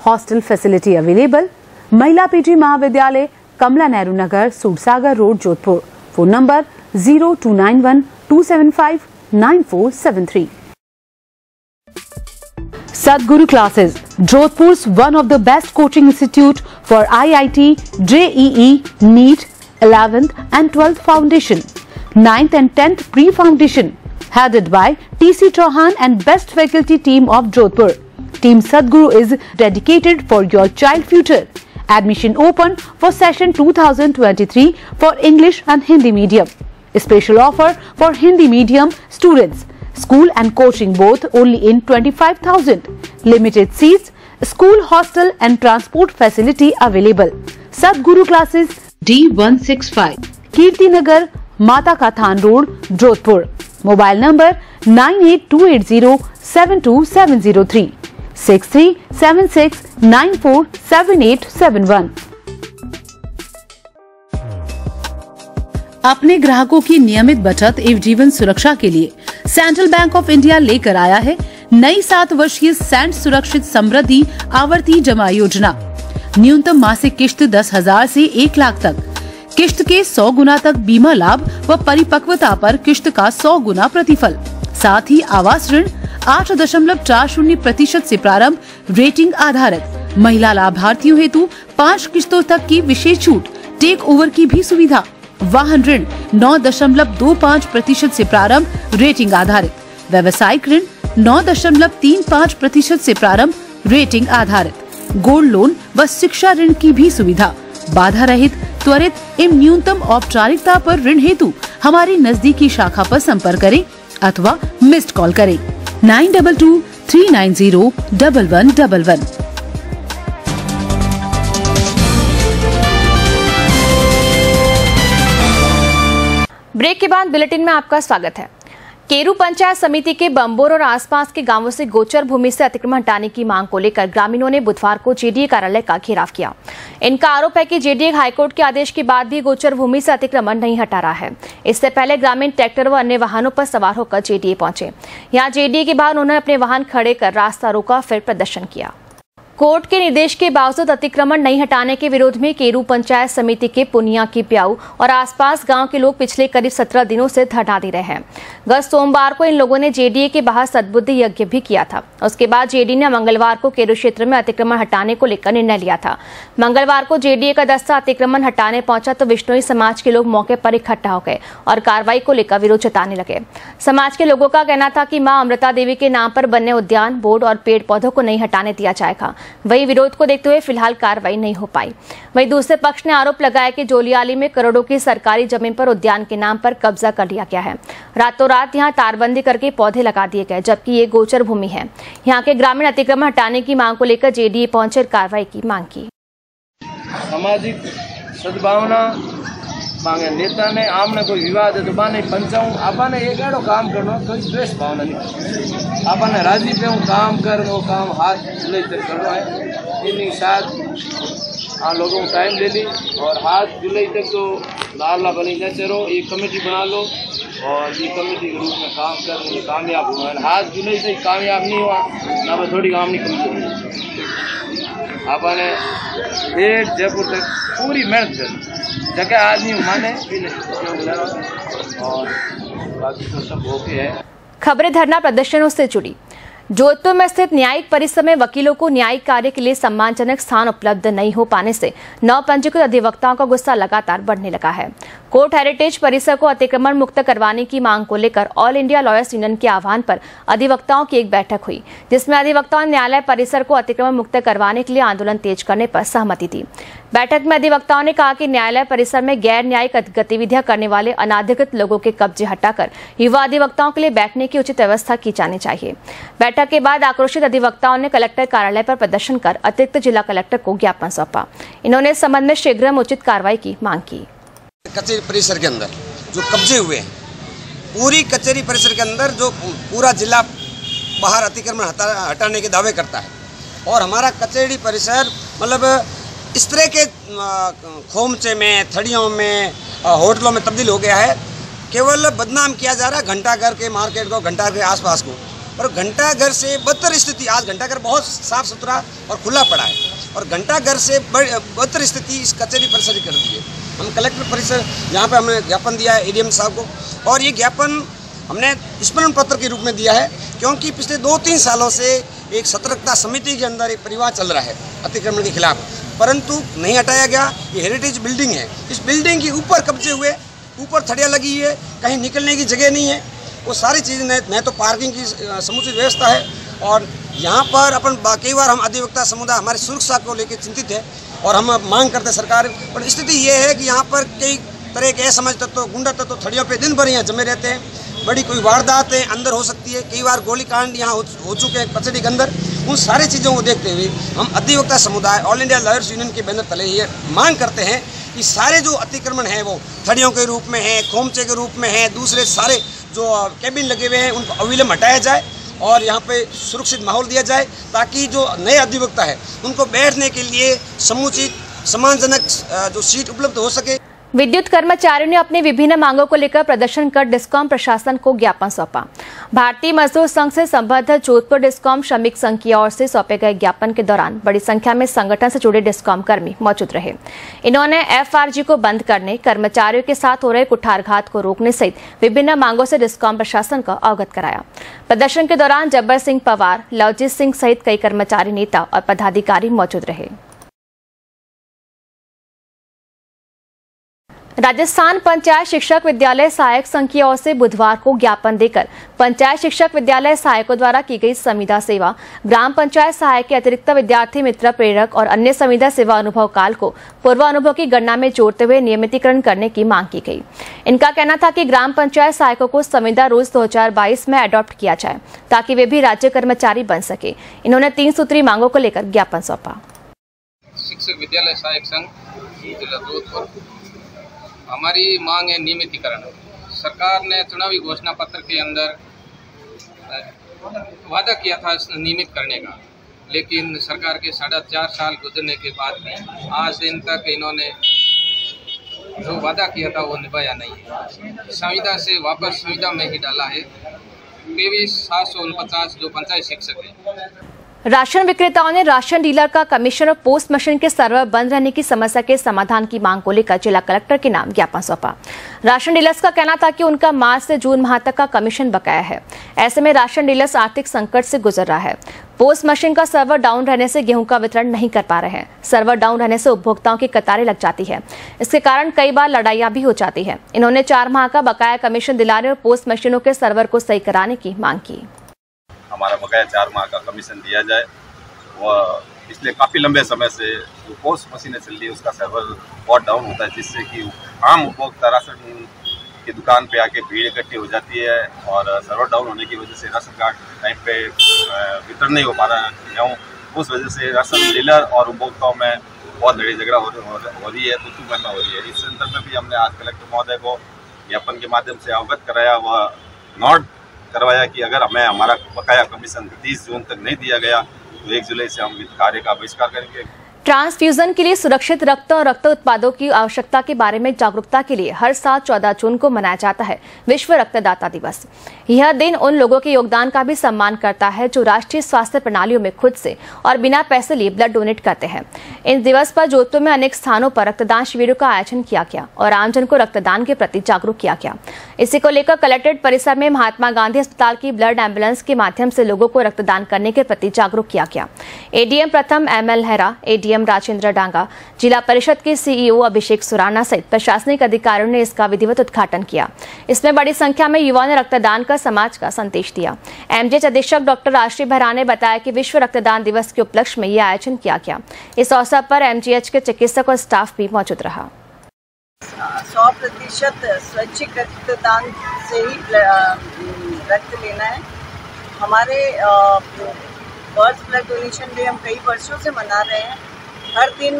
[SPEAKER 7] Hostel facility available. महिला PG महाविद्यालय, Kamla Nehru Nagar, Sursagar road, Jodhpur. Phone number 0291-275-9473। Sadhguru classes, Jodhpur's one of the best coaching institute for IIT, JEE, NEET, 11th and 12th foundation, 9th and 10th pre-foundation, headed by TC Chauhan and best faculty team of Jodhpur. Team Sadhguru is dedicated for your child future. Admission open for session 2023 for English and Hindi medium. Special offer for Hindi medium students. School and coaching both only in 25,000. Limited seats, school, hostel and transport facility available. Sadhguru classes D165, Kirti Nagar, Mata Ka Than Road, Jodhpur. Mobile number 9828072703, 6376947871.
[SPEAKER 6] अपने ग्राहकों की नियमित बचत एवं जीवन सुरक्षा के लिए सेंट्रल बैंक ऑफ इंडिया लेकर आया है नई 7 वर्षीय सैंड सुरक्षित समृद्धि आवर्ती जमा योजना। न्यूनतम मासिक किश्त 10,000 से 1 लाख तक, किश्त के 100 गुना तक बीमा लाभ व परिपक्वता पर किश्त का 100 गुना प्रतिफल। साथ ही आवास ऋण 8.40% से प्रारंभ, रेटिंग आधारित। महिला लाभार्थियों हेतु 5 किश्तों तक की विशेष छूट, टेक ओवर की भी सुविधा। वाहन ऋण 9.25% से प्रारंभ, रेटिंग आधारित। व्यवसायिक ऋण 9.35% से प्रारंभ, रेटिंग आधारित। गोल्ड लोन व शिक्षा ऋण की भी सुविधा। बाधा रहित, त्वरित एवं न्यूनतम औपचारिकता पर ऋण हेतु हमारी नजदीकी शाखा पर संपर्क करें अथवा मिस्ड कॉल करें 9223901111।
[SPEAKER 2] ब्रेक के बाद बुलेटिन में आपका स्वागत है। केरू पंचायत समिति के बंबोर और आसपास के गांवों से गोचर भूमि से अतिक्रमण हटाने की मांग को लेकर ग्रामीणों ने बुधवार को जेडीए कार्यालय का घेराव किया। इनका आरोप है कि जेडीए हाईकोर्ट के आदेश के बाद भी गोचर भूमि से अतिक्रमण नहीं हटा रहा है। इससे पहले ग्रामीण ट्रैक्टर व अन्य वाहनों पर सवार होकर जेडीए पहुंचे। यहां जेडीए के बाहर उन्होंने अपने वाहन खड़े कर रास्ता रोका, फिर प्रदर्शन किया। कोर्ट के निर्देश के बावजूद अतिक्रमण नहीं हटाने के विरोध में केरू पंचायत समिति के पुनिया की प्याऊ और आसपास गांव के लोग पिछले करीब 17 दिनों से धरना दे रहे हैं। गत सोमवार को इन लोगों ने जेडीए के बाहर सद्बुद्धि यज्ञ भी किया था। उसके बाद जेडीए ने मंगलवार को केरू क्षेत्र में अतिक्रमण हटाने को लेकर निर्णय लिया था। मंगलवार को जेडीए का दस्ता अतिक्रमण हटाने पहुंचा तो विश्नोई समाज के लोग मौके पर इकट्ठा हो गए और कार्रवाई को लेकर विरोध जताने लगे। समाज के लोगों का कहना था कि मां अमृता देवी के नाम पर बनने उद्यान, बोर्ड और पेड़ पौधों को नहीं हटाने दिया जाएगा। वही विरोध को देखते हुए फिलहाल कार्रवाई नहीं हो पाई। वहीं दूसरे पक्ष ने आरोप लगाया कि जोलियाली में करोड़ों की सरकारी जमीन पर उद्यान के नाम पर कब्जा कर लिया गया है। रातों रात यहां तारबंदी करके पौधे लगा दिए गए, जबकि ये गोचर भूमि है। यहां के ग्रामीण अतिक्रमण हटाने की मांग को लेकर जेडीए पहुंचे, कार्रवाई की मांग की।
[SPEAKER 16] सामाजिक सद्भावना मांगे नेता ने आमने कोई विवाद है तो बाने पंचाऊं आपने एक एड़ो काम करनो, कोई द्वेष भावना नहीं। आपने राजी पे काम कर वो काम हाथ जुलाई तक करना है। इन्हीं साथ लोगों को टाइम ले ली और हाथ जुलाई तक तो लाला बनी न चलो, एक कमेटी बना लो और ये कमेटी के रूप में काम कर कामयाब हुआ। हाथ जुलाई से कामयाब नहीं हुआ ना, मैं थोड़ी काम नहीं कमी। आपने एक जयपुर तक पूरी मेहनत कर जगह आदमी माने और बाकी तो सब ओके है।
[SPEAKER 2] खबरें धरना प्रदर्शनों से जुड़ी। जोधपुर में स्थित न्यायिक परिसर में वकीलों को न्यायिक कार्य के लिए सम्मानजनक स्थान उपलब्ध नहीं हो पाने से नवपंजीकृत अधिवक्ताओं का गुस्सा लगातार बढ़ने लगा है। कोर्ट हेरिटेज परिसर को अतिक्रमण मुक्त करवाने की मांग को लेकर ऑल इंडिया लॉयर्स यूनियन के आह्वान पर अधिवक्ताओं की एक बैठक हुई, जिसमें अधिवक्ताओं ने न्यायालय परिसर को अतिक्रमण मुक्त करवाने के लिए आंदोलन तेज करने पर सहमति दी। बैठक में अधिवक्ताओं ने कहा कि न्यायालय परिसर में गैर न्यायिक गतिविधियां करने वाले अनाधिकृत लोगों के कब्जे हटाकर युवा अधिवक्ताओं के लिए बैठने की उचित व्यवस्था की जानी चाहिए। बैठक के बाद आक्रोशित अधिवक्ताओं ने कलेक्टर कार्यालय पर प्रदर्शन कर अतिरिक्त जिला कलेक्टर को ज्ञापन सौंपा। इन्होंने इस संबंध में शीघ्र उचित कार्रवाई की मांग की।
[SPEAKER 17] कचहरी परिसर के अंदर जो कब्जे हुए हैं, पूरी कचहरी परिसर के अंदर जो पूरा जिला बाहर अतिक्रमण हटाने के दावे करता है और हमारा कचहरी परिसर मतलब इस तरह के खोमचे में, थड़ियों में, होटलों में तब्दील हो गया है। केवल बदनाम किया जा रहा है घंटाघर के मार्केट को, घंटाघर के आसपास को। और घंटाघर से बदतर स्थिति, आज घंटाघर बहुत साफ सुथरा और खुला पड़ा है, और घंटाघर से बदतर स्थिति इस कचहरी परिसर की कर दी है। हम कलेक्टर परिसर यहाँ पे हमने ज्ञापन दिया है एडीएम साहब को, और ये ज्ञापन हमने स्मरण पत्र के रूप में दिया है, क्योंकि पिछले 2-3 सालों से एक सतर्कता समिति के अंदर एक परिवार चल रहा है अतिक्रमण के खिलाफ, परंतु नहीं हटाया गया। ये हेरिटेज बिल्डिंग है, इस बिल्डिंग के ऊपर कब्जे हुए, ऊपर थड़ियाँ लगी हुई है, कहीं निकलने की जगह नहीं है, वो सारी चीज़ न तो पार्किंग की समुचित व्यवस्था है, और यहाँ पर अपन कई बार हम अधिवक्ता समुदाय हमारी सुरक्षा को लेकर चिंतित है, और हम मांग करते हैं सरकार, पर स्थिति ये है कि यहाँ पर कई तरह के असमझ तत्व, गुंडा तत्व थड़ियों पे दिन भर यहाँ जमे रहते हैं, बड़ी कोई वारदातें अंदर हो सकती है, कई बार गोलीकांड यहाँ हो चुके हैं कचहरी के अंदर। उन सारी चीज़ों को देखते हुए हम अधिवक्ता समुदाय ऑल इंडिया लॉयर्स यूनियन के बैनर तले ये मांग करते हैं कि सारे जो अतिक्रमण हैं वो थड़ियों के रूप में है, खोमचे के रूप में है, दूसरे सारे जो कैबिन लगे हुए हैं उनको अविलंब हटाया जाए और यहाँ पे सुरक्षित माहौल दिया जाए, ताकि जो नए अधिवक्ता है उनको बैठने के लिए समुचित सम्मानजनक जो सीट उपलब्ध हो सके।
[SPEAKER 2] विद्युत कर्मचारियों ने अपनी विभिन्न मांगों को लेकर प्रदर्शन कर डिस्कॉम प्रशासन को ज्ञापन सौंपा। भारतीय मजदूर संघ से संबद्ध जोधपुर डिस्कॉम श्रमिक संघ की ओर से सौंपे गए ज्ञापन के दौरान बड़ी संख्या में संगठन से जुड़े डिस्कॉम कर्मी मौजूद रहे। इन्होंने एफआरजी को बंद करने, कर्मचारियों के साथ हो रहे कुठारघात को रोकने सहित विभिन्न मांगों से डिस्कॉम प्रशासन को अवगत कराया। प्रदर्शन के दौरान जब्बर सिंह पवार, लवजीत सिंह सहित कई कर्मचारी नेता और पदाधिकारी मौजूद रहे। राजस्थान पंचायत शिक्षक विद्यालय सहायक संघ की ओर से बुधवार को ज्ञापन देकर पंचायत शिक्षक विद्यालय सहायकों द्वारा की गई संविदा सेवा, ग्राम पंचायत सहायक के अतिरिक्त विद्यार्थी मित्र प्रेरक और अन्य संविदा सेवा अनुभव काल को पूर्वानुभव की गणना में जोड़ते हुए नियमितीकरण करने की मांग की गई। इनका कहना था कि ग्राम पंचायत सहायकों को संविदा रोज 2022 में अडॉप्ट किया जाए, ताकि वे भी राज्य कर्मचारी बन सके। इन्होंने 3 सूत्री मांगों को लेकर ज्ञापन सौंपा।
[SPEAKER 18] शिक्षक विद्यालय सहायक संघ जिला जोधपुर, हमारी मांग है नियमितीकरण। सरकार ने चुनावी घोषणा पत्र के अंदर वादा किया था नियमित करने का, लेकिन सरकार के 4.5 साल गुजरने के बाद आज दिन तक इन्होंने जो वादा किया था वो निभाया नहीं है। संविदा से वापस संविदा में ही डाला है 23,749 जो पंचायत शिक्षक है।
[SPEAKER 2] राशन विक्रेताओं ने राशन डीलर का कमीशन और पोस्ट मशीन के सर्वर बंद रहने की समस्या के समाधान की मांग को लेकर जिला कलेक्टर के नाम ज्ञापन सौंपा। राशन डीलर्स का कहना था कि उनका मार्च से जून माह तक का कमीशन बकाया है। ऐसे में राशन डीलर्स आर्थिक संकट से गुजर रहा है। पोस्ट मशीन का सर्वर डाउन रहने से गेहूं का वितरण नहीं कर पा रहे हैं। सर्वर डाउन रहने से उपभोक्ताओं की कतारें लग जाती है। इसके कारण कई बार लड़ाइयां भी हो जाती है। इन्होंने 4 माह का बकाया कमीशन दिलाने और पोस्ट मशीनों के सर्वर को सही कराने की मांग की।
[SPEAKER 19] हमारा बकाया 4 माह का कमीशन दिया जाए। वह पिछले काफ़ी लंबे समय से जो पोस्ट मशीनें चल रही है उसका सर्वर बहुत डाउन होता है, जिससे कि आम उपभोक्ता राशन की दुकान पे आके भीड़ इकट्ठी हो जाती है और सर्वर डाउन होने की वजह से राशन कार्ड टाइम पे वितरण नहीं हो पा रहा है। उस वजह से राशन डीलर और उपभोक्ताओं में बहुत लड़ाई झगड़ा हो रही है, तो तू हो रही है। इस संदर्भ में भी हमने आज कलेक्टर महोदय को ज्ञापन के माध्यम से अवगत कराया, वह नोट करवाया कि अगर हमें हमारा बकाया कमीशन 30 जून तक नहीं दिया गया तो 1 जुलाई से हम कार्य का बहिष्कार करेंगे।
[SPEAKER 2] ट्रांसफ्यूजन के लिए सुरक्षित रक्त और रक्त उत्पादों की आवश्यकता के बारे में जागरूकता के लिए हर साल 14 जून को मनाया जाता है विश्व रक्तदाता दिवस। यह दिन उन लोगों के योगदान का भी सम्मान करता है जो राष्ट्रीय स्वास्थ्य प्रणालियों में खुद से और बिना पैसे लिए ब्लड डोनेट करते हैं। इन दिवस पर जोधपुर में अनेक स्थानों पर रक्तदान शिविरों का आयोजन किया गया और आमजन को रक्तदान के प्रति जागरूक किया गया। इसी को लेकर कलेक्ट्रेट परिसर में महात्मा गांधी अस्पताल की ब्लड एम्बुलेंस के माध्यम से लोगों को रक्तदान करने के प्रति जागरूक किया गया। एडीएम प्रथम ML लहरा, एडीएम राजेंद्र डांगा, जिला परिषद के CEO अभिषेक सुराना सहित प्रशासनिक अधिकारियों ने इसका विधिवत उद्घाटन किया। इसमें बड़ी संख्या में युवाओं ने रक्तदान कर समाज का संदेश दिया। MGH अधीक्षक डॉक्टर राष्ट्रीय बहरा ने बताया कि विश्व रक्तदान दिवस के उपलक्ष्य में यह आयोजन किया गया। इस अवसर पर MGH के चिकित्सक और स्टाफ भी मौजूद रहा।
[SPEAKER 20] 100% स्वैच्छिक रक्तदान से ही रक्त लेना है। हमारे वर्ल्ड ब्लड डोनेशन डे हम कई वर्षों से मना रहे हैं। हर दिन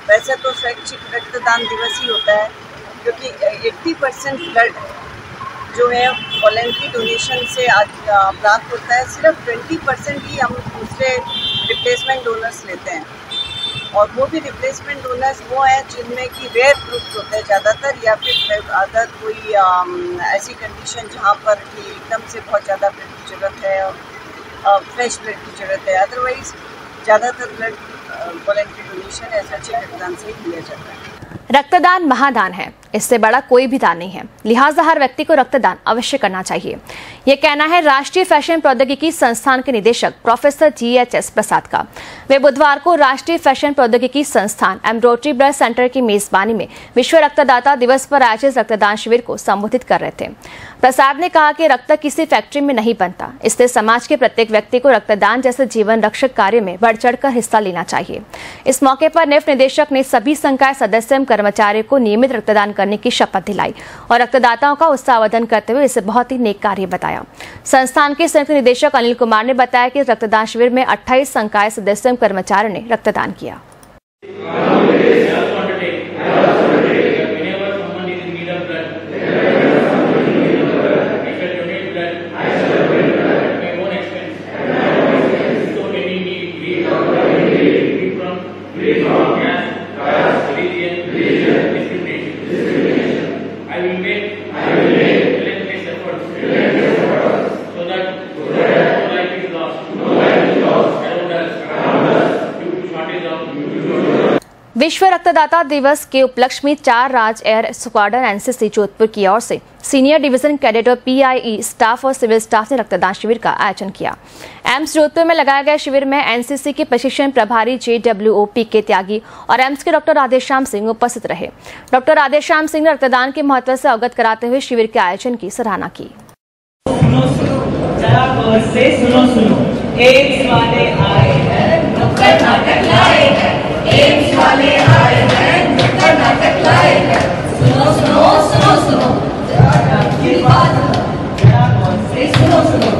[SPEAKER 20] वैसे तो स्वैच्छिक रक्तदान दिवस ही होता है, क्योंकि 80% ब्लड जो है वॉलेंट्री डोनेशन से आज प्राप्त होता है। सिर्फ 20% ही हम दूसरे रिप्लेसमेंट डोनर्स लेते हैं। और वो भी रिप्लेसमेंट डोनर्स वो हैं जिनमें कि रेयर ग्रुप्स होते हैं ज़्यादातर, या फिर अगर कोई ऐसी कंडीशन जहाँ पर कि एकदम से बहुत ज़्यादा ब्लड की ज़रूरत है, फ्रेश ब्लड की ज़रूरत है। अदरवाइज ज़्यादातर ब्लड वॉलंटरी डोनेशन ऐसा अच्छे रक्तदान से ही लिया जाता है।
[SPEAKER 2] रक्तदान महादान है, इससे बड़ा कोई भी दान नहीं है, लिहाजा हर व्यक्ति को रक्तदान अवश्य करना चाहिए। यह कहना है राष्ट्रीय फैशन प्रौद्योगिकी संस्थान के निदेशक प्रोफेसर GHS प्रसाद का। वे बुधवार को राष्ट्रीय फैशन प्रौद्योगिकी संस्थान एम्ब्रॉयडरी ब्लड सेंटर की मेजबानी में विश्व रक्तदाता दिवस पर आयोजित रक्तदान शिविर को संबोधित कर रहे थे। प्रसाद ने कहा कि रक्त किसी फैक्ट्री में नहीं बनता, इसलिए समाज के प्रत्येक व्यक्ति को रक्तदान जैसे जीवन रक्षक कार्य में बढ़ चढ़ कर हिस्सा लेना चाहिए। इस मौके पर नेफ्ट निदेशक ने सभी संकाय सदस्य एवं कर्मचारियों को नियमित रक्तदान करने की शपथ दिलाई और रक्तदाताओं का उत्साहवर्धन करते हुए इसे बहुत ही नेक कार्य बताया। संस्थान के संयुक्त निदेशक अनिल कुमार ने बताया कि रक्तदान शिविर में 28 संकाय सदस्यों एवं कर्मचारियों ने रक्तदान किया। विश्व रक्तदाता दिवस के उपलक्ष्य में 4 राज्य एयर स्क्वाड्रन NCC जोधपुर की ओर से सीनियर डिवीजन कैडेट और PIE स्टाफ और सिविल स्टाफ ने रक्तदान शिविर का आयोजन किया। एम्स जोधपुर में लगाए गए शिविर में NCC के प्रशिक्षण प्रभारी JWO PK त्यागी और एम्स के डॉक्टर राधेश्याम सिंह उपस्थित रहे। डॉक्टर राधेश्याम सिंह ने रक्तदान के महत्व से अवगत कराते हुए शिविर के आयोजन की सराहना की।
[SPEAKER 14] एम्स वाले आए हैं, नुक्कड़ नाटक लाए हैं, सुनो सुनो सुनो सुनो, आपकी बात से सुनो सुनो।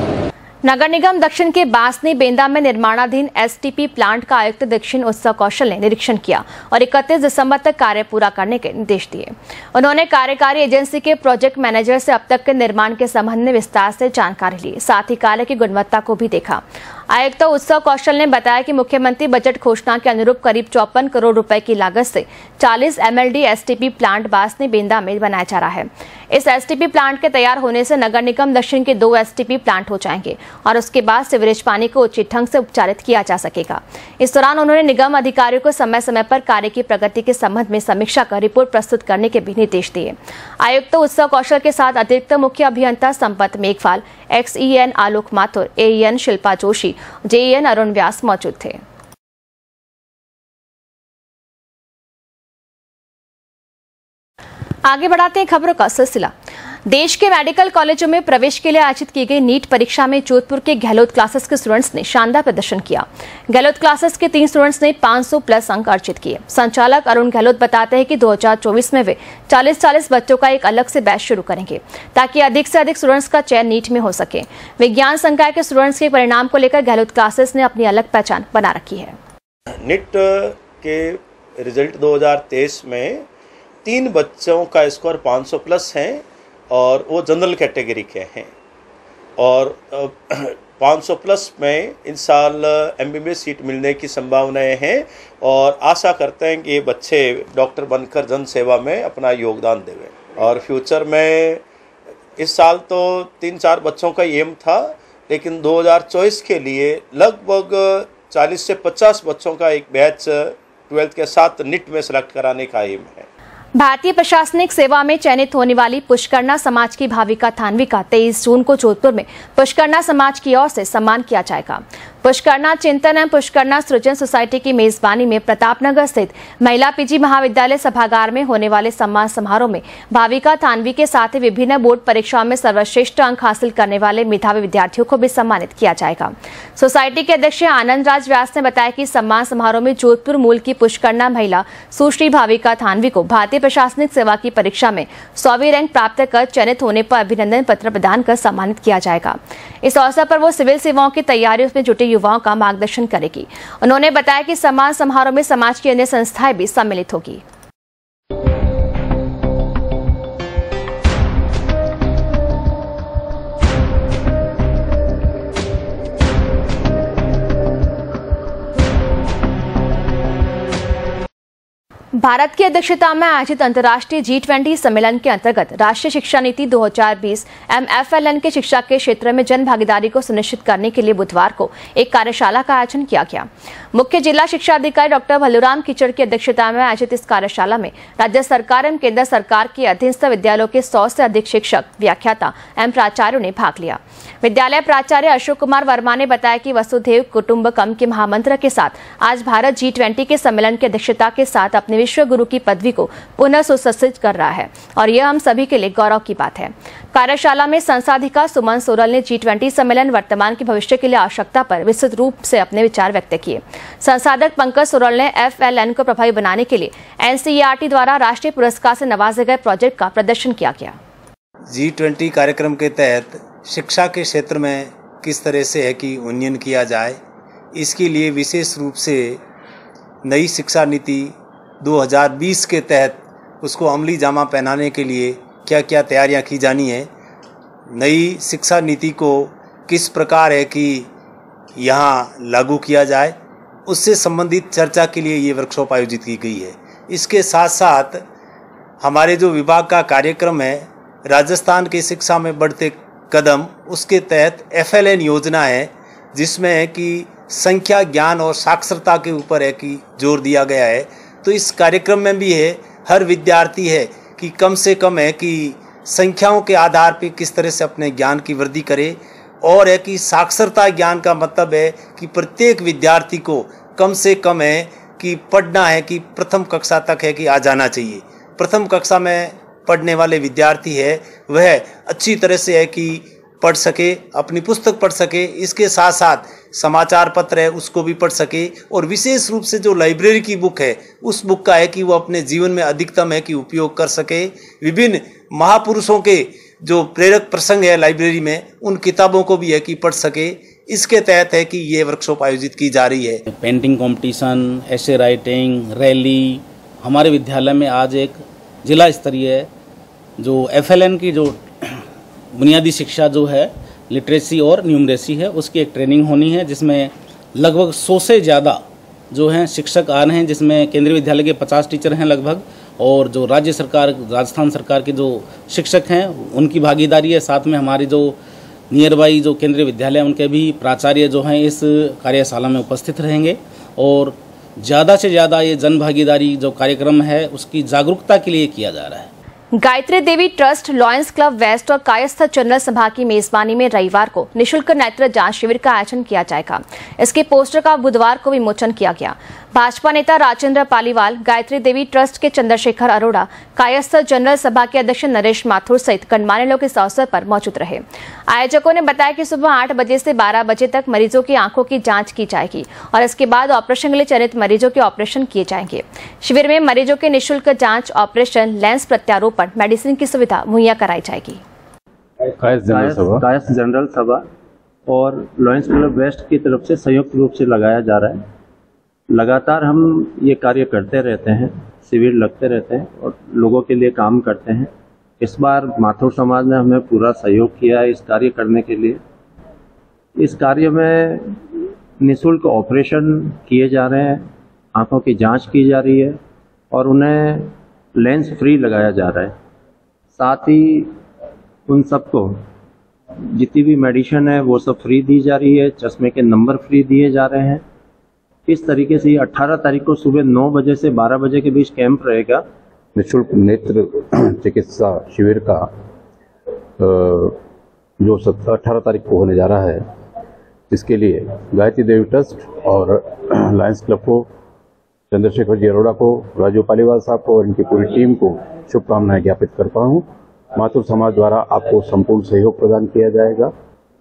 [SPEAKER 2] नगर निगम दक्षिण के बासनी बेंदा में निर्माणाधीन STP प्लांट का आयुक्त दक्षिण उत्सव कौशल ने निरीक्षण किया और 31 दिसंबर तक कार्य पूरा करने के निर्देश दिए। उन्होंने कार्यकारी एजेंसी के प्रोजेक्ट मैनेजर से अब तक के निर्माण के संबंध में विस्तार से जानकारी ली, साथ ही कार्य की गुणवत्ता को भी देखा। आयुक्त उत्सव कौशल ने बताया कि मुख्यमंत्री बजट घोषणा के अनुरूप करीब 54 करोड़ रुपए की लागत से 40 MLD STP plant Basni Benda में बनाया जा रहा है। इस STP प्लांट के तैयार होने से नगर निगम दक्षिण के 2 STP प्लांट हो जाएंगे और उसके बाद सीवरेज पानी को उचित ढंग से उपचारित किया जा सकेगा। इस दौरान उन्होंने निगम अधिकारियों को समय समय पर कार्य की प्रगति के संबंध में समीक्षा कर रिपोर्ट प्रस्तुत करने के भी निर्देश दिए। आयुक्त उत्सव कौशल के साथ अतिरिक्त मुख्य अभियंता संपत मेघवाल, XEN आलोक माथुर, AEN शिल्पा जोशी, JEN अरुण व्यास मौजूद थे। आगे बढ़ाते हैं खबरों का सिलसिला। देश के मेडिकल कॉलेजों में प्रवेश के लिए आयोजित की गई नीट परीक्षा में जोधपुर के गहलोत क्लासेस के स्टूडेंट्स ने शानदार प्रदर्शन किया। गहलोत क्लासेस के 3 स्टूडेंट्स ने 500+ अंक अर्जित किए। संचालक अरुण गहलोत बताते हैं कि 2024 में वे 40 बच्चों का एक अलग से बैच शुरू करेंगे ताकि अधिक से अधिक स्टूडेंट्स का चयन नीट में हो सके। विज्ञान संकाय के स्टूडेंट्स के परिणाम को लेकर गहलोत क्लासेस ने अपनी अलग पहचान बना रखी है।
[SPEAKER 21] नीट के रिजल्ट 2023 में 3 बच्चों का स्कोर 500+ है और वो जनरल कैटेगरी के हैं और 500+ में इन साल MBBS सीट मिलने की संभावनाएं हैं और आशा करते हैं कि ये बच्चे डॉक्टर बनकर जन सेवा में अपना योगदान देवें। और फ्यूचर में इस साल तो 3-4 बच्चों का एम था, लेकिन 2024 के लिए लगभग 40 से 50 बच्चों का एक बैच 12th के साथ नीट में सेलेक्ट कराने का एम है।
[SPEAKER 2] भारतीय प्रशासनिक सेवा में चयनित होने वाली पुष्करना समाज की भाविका थानवी का 23 जून को जोधपुर में पुष्करना समाज की ओर से सम्मान किया जाएगा। पुष्करना चिंतन एवं पुष्करना सृजन सोसाइटी की मेजबानी में प्रतापनगर स्थित महिला PG महाविद्यालय सभागार में होने वाले सम्मान समारोह में भाविका थानवी के साथ ही विभिन्न बोर्ड परीक्षाओं में सर्वश्रेष्ठ अंक हासिल करने वाले मेधावी विद्यार्थियों को भी सम्मानित किया जाएगा। सोसाइटी के अध्यक्ष आनंद राज व्यास ने बताया कि सम्मान समारोह में जोधपुर मूल की पुष्करना महिला सुश्री भाविका थानवी को भारतीय प्रशासनिक सेवा की परीक्षा में 100वीं रैंक प्राप्त कर चयनित होने पर अभिनंदन पत्र प्रदान कर सम्मानित किया जाएगा। इस अवसर पर वो सिविल सेवाओं की तैयारियों में जुटे युवाओं का मार्गदर्शन करेगी। उन्होंने बताया कि सम्मान समारोह में समाज की अन्य संस्थाएं भी सम्मिलित होगी। भारत की अध्यक्षता में आयोजित अंतर्राष्ट्रीय G20 सम्मेलन के अंतर्गत राष्ट्रीय शिक्षा नीति 2020 MFLN के शिक्षा के क्षेत्र में जन भागीदारी को सुनिश्चित करने के लिए बुधवार को एक कार्यशाला का आयोजन किया गया। मुख्य जिला शिक्षा अधिकारी डॉक्टर भल्लूराम कीचड़ की अध्यक्षता में आयोजित इस कार्यशाला में राज्य सरकार एवं केंद्र सरकार के अधीनस्थ विद्यालयों के 100 से अधिक शिक्षक, व्याख्याता एवं प्राचार्यों ने भाग लिया। विद्यालय प्राचार्य अशोक कुमार वर्मा ने बताया कि वसुधैव कुटुंबकम के महामंत्र के साथ आज भारत G20 के सम्मेलन की अध्यक्षता के साथ अपने विश्व गुरु की पदवी को पुनः सुसज्जित कर रहा है और यह हम सभी के लिए गौरव की बात है। कार्यशाला में संसाधिका सुमन सोरल ने G20 सम्मेलन वर्तमान के भविष्य के लिए आवश्यकता पर विस्तृत रूप से अपने विचार व्यक्त किए। संसाधक पंकज सोरल ने FLN को प्रभावी बनाने के लिए NCERT द्वारा राष्ट्रीय पुरस्कार से नवाजे गए प्रोजेक्ट का प्रदर्शन किया गया।
[SPEAKER 1] G20 कार्यक्रम के तहत शिक्षा के क्षेत्र में किस तरह से है कि उन्नयन किया जाए, इसके लिए विशेष रूप से नई शिक्षा नीति 2020 के तहत उसको अमली जामा पहनाने के लिए क्या क्या तैयारियां की जानी है, नई शिक्षा नीति को किस प्रकार है कि यहाँ लागू किया जाए, उससे संबंधित चर्चा के लिए ये वर्कशॉप आयोजित की गई है। इसके साथ साथ हमारे जो विभाग का कार्यक्रम है राजस्थान की शिक्षा में बढ़ते कदम, उसके तहत FLN योजना है जिसमें है कि संख्या, ज्ञान और साक्षरता के ऊपर है कि जोर दिया गया है। तो इस कार्यक्रम में भी है हर विद्यार्थी है कि कम से कम है कि संख्याओं के आधार पर किस तरह से अपने ज्ञान की वृद्धि करे, और है कि साक्षरता ज्ञान का मतलब है कि प्रत्येक विद्यार्थी को कम से कम है कि पढ़ना है कि प्रथम कक्षा तक है कि आ जाना चाहिए। प्रथम कक्षा में पढ़ने वाले विद्यार्थी है वह अच्छी तरह से है कि पढ़ सके, अपनी पुस्तक पढ़ सके, इसके साथ साथ समाचार पत्र है उसको भी पढ़ सके, और विशेष रूप से जो लाइब्रेरी की बुक है उस बुक का है कि वो अपने जीवन में अधिकतम है कि उपयोग कर सके। विभिन्न महापुरुषों के जो प्रेरक प्रसंग है लाइब्रेरी में, उन किताबों को भी है कि पढ़ सके। इसके तहत है कि ये वर्कशॉप आयोजित की जा रही है।
[SPEAKER 22] पेंटिंग कंपटीशन, ऐसे राइटिंग, रैली, हमारे विद्यालय में आज एक जिला स्तरीय जो FLN की जो बुनियादी शिक्षा जो है लिटरेसी और न्यूमरेसी है उसकी एक ट्रेनिंग होनी है, जिसमें लगभग 100 से ज़्यादा जो हैं शिक्षक आ रहे हैं, जिसमें केंद्रीय विद्यालय के 50 टीचर हैं लगभग, और जो राज्य सरकार, राजस्थान सरकार के जो शिक्षक हैं उनकी भागीदारी है। साथ में हमारे जो नियर बाई जो केंद्रीय विद्यालय उनके भी प्राचार्य जो हैं इस कार्यशाला में उपस्थित रहेंगे, और ज़्यादा से ज़्यादा ये जन भागीदारी जो कार्यक्रम है उसकी जागरूकता के लिए किया जा रहा है।
[SPEAKER 2] Gayatri Devi trust, lions club waste और कायस्थ जनरल सभा की मेजबानी में रविवार को निशुल्क नेत्र जांच शिविर का आयोजन किया जाएगा। इसके पोस्टर का बुधवार को विमोचन किया गया। भाजपा नेता राजेंद्र पालीवाल, गायत्री देवी ट्रस्ट के चंद्रशेखर अरोड़ा, कायस्थ जनरल सभा के अध्यक्ष नरेश माथुर सहित गणमान्य लोग इस अवसर पर मौजूद रहे। आयोजकों ने बताया कि सुबह 8 बजे से 12 बजे तक मरीजों की आंखों की जांच की जाएगी और इसके बाद ऑपरेशन के लिए चयनित मरीजों के ऑपरेशन किए जाएंगे। शिविर में मरीजों के निःशुल्क जांच, ऑपरेशन, लेंस प्रत्यारोपण, मेडिसिन की सुविधा मुहैया कराई जाएगी।
[SPEAKER 23] कायस्थ जनरल सभा और लॉयंस क्लब वेस्ट की तरफ से संयुक्त रूप से लगाया जा रहा है। लगातार हम ये कार्य करते रहते हैं, शिविर लगते रहते हैं और लोगों के लिए काम करते हैं। इस बार माथुर समाज ने हमें पूरा सहयोग किया है इस कार्य करने के लिए। इस कार्य में निःशुल्क ऑपरेशन किए जा रहे हैं, आंखों की जांच की जा रही है और उन्हें लेंस फ्री लगाया जा रहा है। साथ ही उन सबको जितनी भी मेडिसिन है वो सब फ्री दी जा रही है, चश्मे के नंबर फ्री दिए जा रहे हैं। इस तरीके से 18 तारीख को सुबह 9 बजे से 12 बजे के बीच कैंप रहेगा।
[SPEAKER 24] निःशुल्क नेत्र चिकित्सा शिविर का जो 18 तारीख को होने जा रहा है, इसके लिए गायत्री देवी ट्रस्ट और लायंस क्लब को, चंद्रशेखर जी अरोड़ा को, राजू पालीवाल साहब को और इनकी पूरी टीम को शुभकामनाएं ज्ञापित करता हूं। माथुर समाज द्वारा आपको संपूर्ण सहयोग प्रदान किया जाएगा।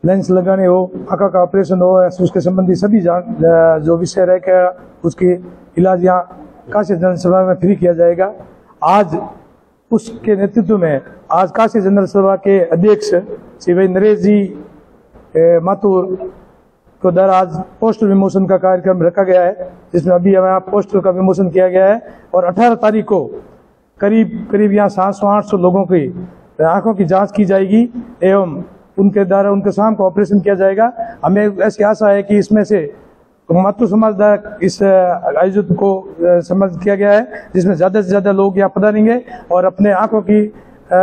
[SPEAKER 3] लेंस लगाने हो, आंखों का ऑपरेशन हो, उसके संबंधी सभी जो विषय रहेगा उसके इलाज यहाँ काशी जनरल सभा में फ्री किया जाएगा। आज उसके नेतृत्व में आज काशी जनरल सभा के अध्यक्ष श्री भाई नरेश जी माथुर को द्वारा आज पोस्टर विमोचन का कार्यक्रम रखा गया है, जिसमें अभी हमारा पोस्टर का विमोचन किया गया है और 18 तारीख को करीब यहाँ 700-800 लोगों की आंखों की जांच की जाएगी एवं उनके द्वारा उनके शाम को ऑपरेशन किया जाएगा। हमें ऐसी आशा है कि इसमें से
[SPEAKER 4] तो मातृ समाज इस आयोजित को सम्मानित किया गया है, जिसमें ज्यादा से ज्यादा लोग यहाँ पधारेंगे और अपने आंखों की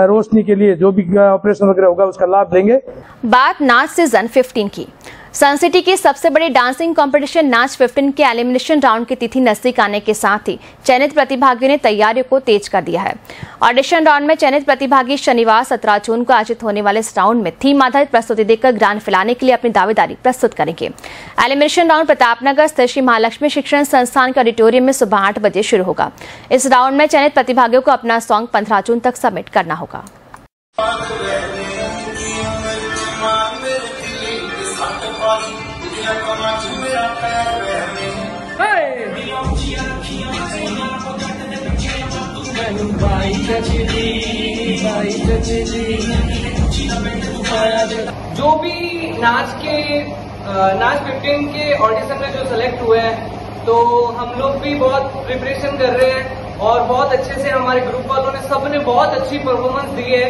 [SPEAKER 4] रोशनी के लिए जो भी ऑपरेशन वगैरह होगा उसका लाभ लेंगे।
[SPEAKER 2] बात नाच सीजन 15 की। सन सिटी की सबसे बड़ी डांसिंग कंपटीशन नाच 15 के एलिमिनेशन राउंड की तिथि नजदीक आने के साथ ही चयनित प्रतिभागियों ने तैयारियों को तेज कर दिया है। ऑडिशन राउंड में चयनित प्रतिभागी शनिवार 17 जून को आयोजित होने वाले इस राउंड में थीम आधारित प्रस्तुति देकर ग्रांड फिनाले के लिए अपनी दावेदारी प्रस्तुत करेंगे। एलिमिनेशन राउंड प्रतापनगर स्थित श्री महालक्ष्मी शिक्षण संस्थान के ऑडिटोरियम में सुबह 8 बजे शुरू होगा। इस राउंड में चयनित प्रतिभागियों को अपना सॉन्ग 15 जून तक सबमिट करना होगा।
[SPEAKER 5] जो भी नाच 15 के ऑडिशन में जो सेलेक्ट हुए हैं, तो हम लोग भी बहुत प्रिपरेशन कर रहे हैं और बहुत अच्छे से हमारे ग्रुप वालों ने सबने बहुत अच्छी परफॉर्मेंस दी है।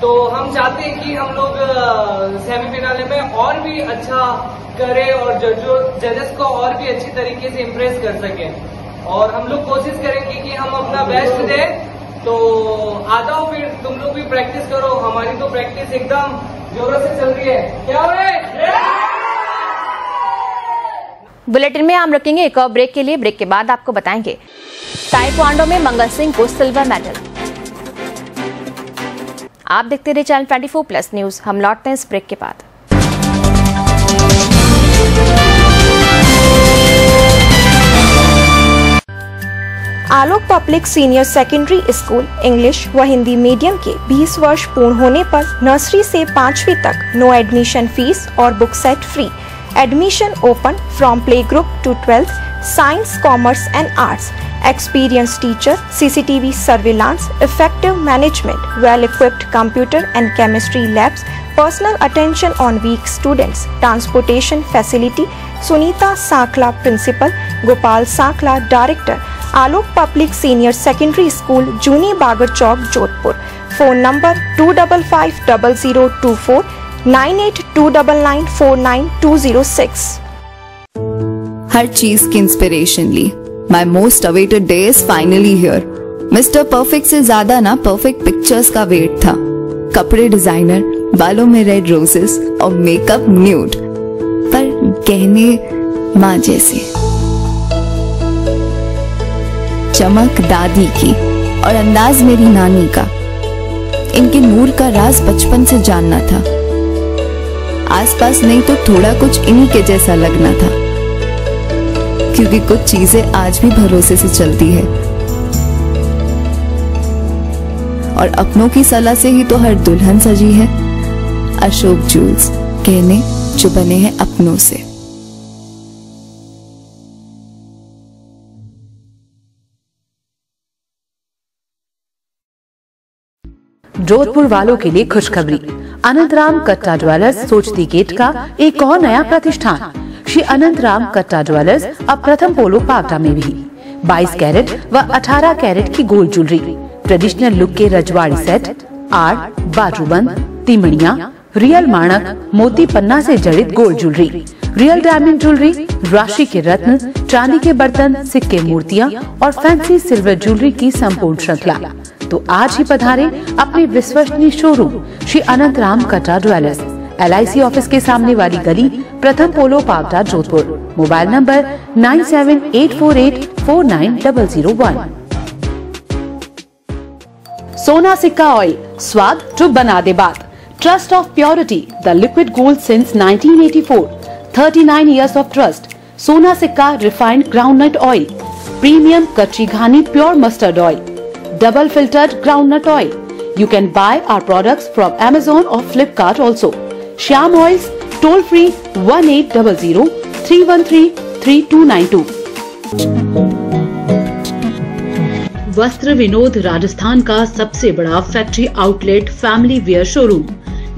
[SPEAKER 5] तो हम चाहते हैं कि हम लोग सेमीफाइनल में और भी अच्छा करें और जजेस को और भी अच्छी तरीके से इम्प्रेस कर सकें। और हम लोग कोशिश करेंगे कि हम अपना बेस्ट दें। तो आ जाओ, फिर तुम लोग भी प्रैक्टिस करो। हमारी तो प्रैक्टिस एकदम जोरों से चल रही है। क्या हो रहा है?
[SPEAKER 2] बुलेटिन में हम रुकेंगे एक और ब्रेक के लिए। ब्रेक के बाद आपको बताएंगे ताइक्वांडो में मंगल सिंह को सिल्वर मेडल। आप देखते रहिए चैनल 24+ न्यूज। हम लौटते हैं इस ब्रेक के बाद।
[SPEAKER 15] Alok public senior secondary school English व हिंदी मीडियम के 20 वर्ष पूर्ण होने पर नर्सरी से 5वीं तक नो एडमिशन फीस और book set free. Admission open from play group to 12th, science, commerce and arts. Experienced teacher, CCTV surveillance, effective management, well-equipped computer and chemistry labs, personal attention on weak students, transportation facility. Sunita Sakla, Principal, Gopal Sakla, Director, Alok Public Senior Secondary School, Juni Bagar Chowk, Jodhpur. Phone number 255024 9829949206।
[SPEAKER 8] हर चीज की inspiration ली। My most awaited day is finally here. Mr. Perfect से ज्यादा ना perfect pictures का wait था। कपड़े डिजाइनर, बालों में रेड रोजेस और मेकअप न्यूड, पर गहने माँ जैसे। चमक दादी की और अंदाज मेरी नानी का। इनके नूर का राज बचपन से जानना था। आसपास नहीं तो थोड़ा कुछ इन्हीं के जैसा लगना था, क्योंकि कुछ चीजें आज भी भरोसे से चलती है और अपनों की सलाह से ही तो हर दुल्हन सजी है। अशोक ज्वेल्स, गहने जो बने हैं अपनों से।
[SPEAKER 7] जोधपुर वालों के लिए खुशखबरी। अनंतराम कट्टा ज्वेलर्स सोचती गेट का एक और नया प्रतिष्ठान। श्री अनंतराम कट्टा ज्वेलर्स अब प्रथम पोलो पावटा में भी 22 कैरेट व 18 कैरेट की गोल्ड ज्वेलरी, ट्रेडिशनल लुक के रजवाड़ी सेट, आर्ट, बाजूबंद, तिमड़िया, रियल माणक, मोती पन्ना से जड़ित gold jewellery, real diamond jewellery, राशि के रत्न, चांदी के बर्तन, सिक्के, मूर्तियाँ और फैंसी सिल्वर ज्वेलरी की संपूर्ण श्रृंखला। तो आज ही पधारे अपने विश्वसनीय शोरूम श्री अनंतराम कट्टा ज्वेलर्स, LIC ऑफिस के सामने वाली गली, प्रथम Polo Paota, Jodhpur. Mobile number 9784849001। Sona Sikka oil, स्वाद जो बना दे बात। Trust of purity, the liquid gold since 1984, 39 years of trust. सोना सिक्का रिफाइंड ग्राउंडनट ऑयल, प्रीमियम कच्ची घानी pure mustard oil, double filtered groundnut oil. You can buy our products from Amazon or Flipkart also. Shyam Oils, toll free 1800-313-3292. वस्त्र विनोद राजस्थान का सबसे बड़ा factory outlet family wear showroom.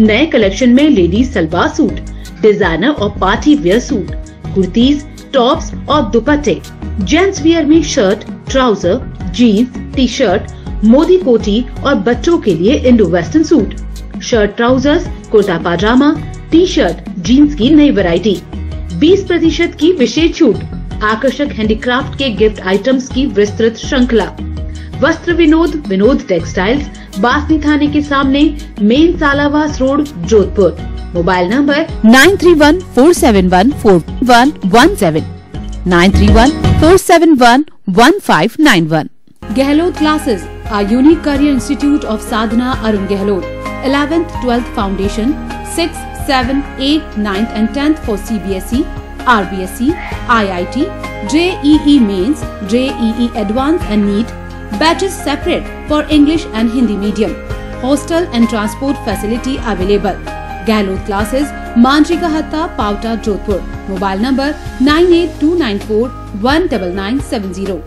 [SPEAKER 7] नए collection में ladies salwar suit, designer और party wear suit, kurtis, tops और दुपट्टे, gents wear में shirt, trouser, jeans, T shirt, Modi koti और बच्चों के लिए Indo western suit, shirt, trousers, kurta pyjama, T shirt, jeans की नई वैरायटी।
[SPEAKER 6] 20% की विशेष छूट, आकर्षक हैंडीक्राफ्ट के गिफ्ट आइटम्स की विस्तृत श्रृंखला। वस्त्र विनोद टेक्सटाइल्स, बासनी थाने के सामने, main Salawas road, Jodhpur. Mobile number 9314714117, 9314711591। Gehlot classes, a unique career institute of Sadhana Arun Gehlot. 11th, 12th foundation, 6th, 7th, 8th, 9th and 10th for CBSE, RBSE, IIT, JEE Mains, JEE Advanced and NEET. Batches separate for English and Hindi medium. Hostel and transport facility available. Gehlot classes, Manjika Hatta, Pauta, Jodhpur. Mobile number 9829419970.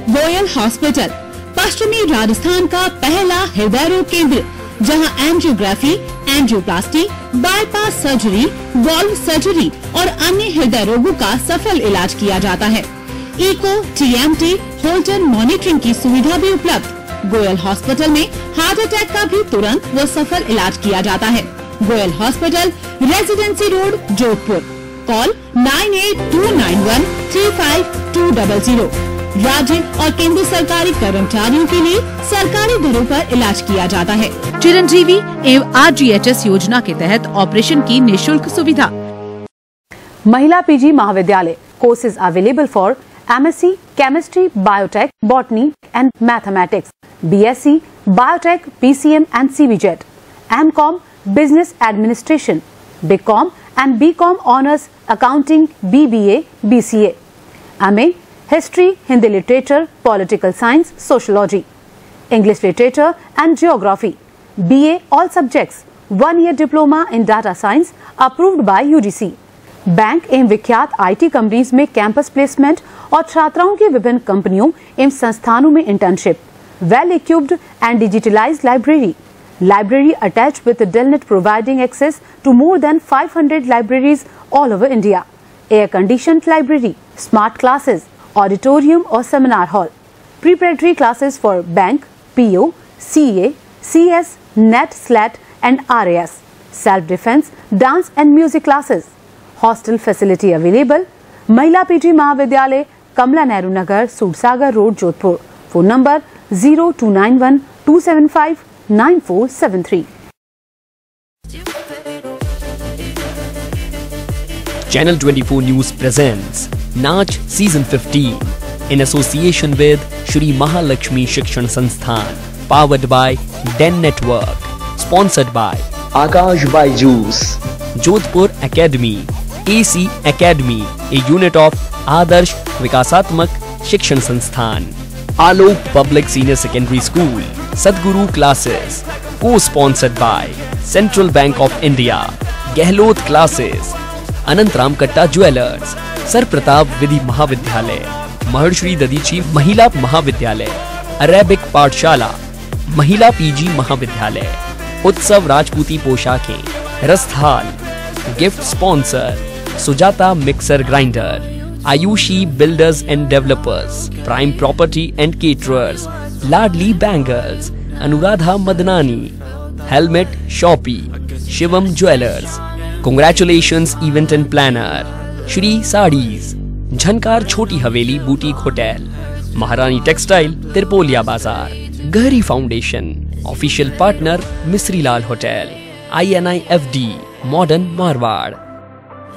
[SPEAKER 6] Goyal hospital, पश्चिमी राजस्थान का पहला हृदय रोग केंद्र, जहां angiography, angioplasty, bypass surgery, valve surgery और अन्य हृदय रोगों का सफल इलाज किया जाता है। इको, TMT, होल्टर मॉनिटरिंग की सुविधा भी उपलब्ध। गोयल हॉस्पिटल में हार्ट अटैक का भी तुरंत व सफल इलाज किया जाता है। Goyal hospital, residency road, Jodhpur. Call 9829135200। राज्य और केंद्र सरकारी कर्मचारियों के लिए सरकारी दरों पर इलाज किया जाता है। चिरंजीवी एवं RGHS योजना के तहत ऑपरेशन की निःशुल्क सुविधा।
[SPEAKER 7] महिला PG महाविद्यालय, courses available for MSc, Chemistry, Biotech, Botany and Mathematics, BSc, Biotech, PCM and CBJET, MCom, Business Administration, BCom and BCom Honours, Accounting, BBA, BCA, MA, History, Hindi Literature, Political Science, Sociology, English Literature and Geography, BA all subjects, 1-year diploma in Data Science approved by UGC. Bank एवं विख्यात IT companies में campus placement और छात्राओं की विभिन्न कंपनियों एवं संस्थानों में internship. Well equipped and digitalized library attached with Delnet providing access to more than 500 libraries all over India. Air conditioned library, smart classes, auditorium और seminar hall, preparatory classes for bank, PO, CA, CS, NET, SLAT and RAS, self defence, dance and music classes. Hostel facility available. महिला PG महाविद्यालय, Kamla Nehru Nagar, Sursagar road, Jodhpur. Phone number 0291-275-9473।
[SPEAKER 9] Channel 24 News presents Naach Season 15 in association with Shri Mahalakshmi Shikshan Sansthan, powered by Den Network, sponsored by Akash Byju's, Jodhpur Academy, AC Academy, a unit of Adarsh Vikasatmak Shikshan Sansthan, Alok Public Senior Secondary School, Sadguru Classes, co-sponsored by Central Bank of India, Gehlot Classes, Anantaram कट्टा jewellers, sir Pratap विधि महाविद्यालय, महर्षि दधीची महिला महाविद्यालय, Arabic पाठशाला, महिला PG महाविद्यालय, उत्सव राजपूती पोशाकें, रस्थाल, gift sponsor Sujata mixer grinder, Ayushi Builders and Developers, Prime Property and Caterers, Ladli Bangles, Anuradha Madnani, Helmet Shoppy, Shivam Jewelers. Congratulations Event and Planner, Shri Sarees, Jhankar Choti Haveli Boutique Hotel, Maharani Textile, Tirpolia Bazaar, Gahri Foundation, Official Partner Misri Lal Hotel, INI FD, Modern Marwad,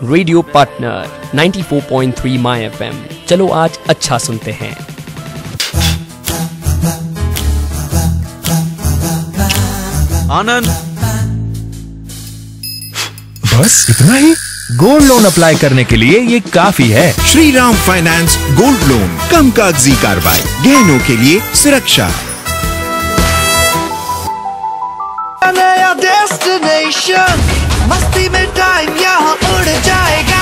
[SPEAKER 9] Radio Partner 94.3 My FM. चलो आज अच्छा सुनते हैं।
[SPEAKER 10] आनंद, बस इतना ही? Gold loan apply करने के लिए ये काफी है।
[SPEAKER 11] श्रीराम फाइनेंस गोल्ड लोन, कम कागजी कार्रवाई, गहनों के लिए सुरक्षा।
[SPEAKER 14] नया डेस्टिनेशन, मस्ती में टाइम यहाँ उड़ जाएगा।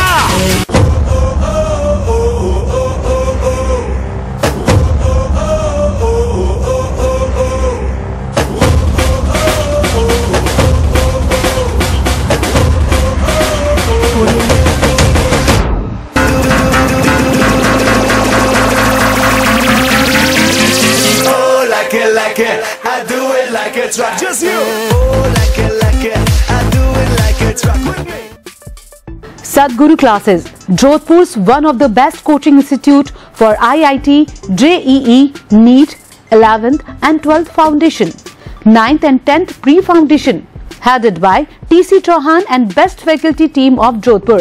[SPEAKER 14] Like it, I do it like it's rock. Just you. Oh, like it, I do it like it's rock with me.
[SPEAKER 7] Sadhguru Classes, Jodhpur's one of the best coaching institute for IIT, JEE, NEET, 11th and 12th Foundation, 9th and 10th Pre-Foundation, headed by TC Chauhan and best faculty team of Jodhpur.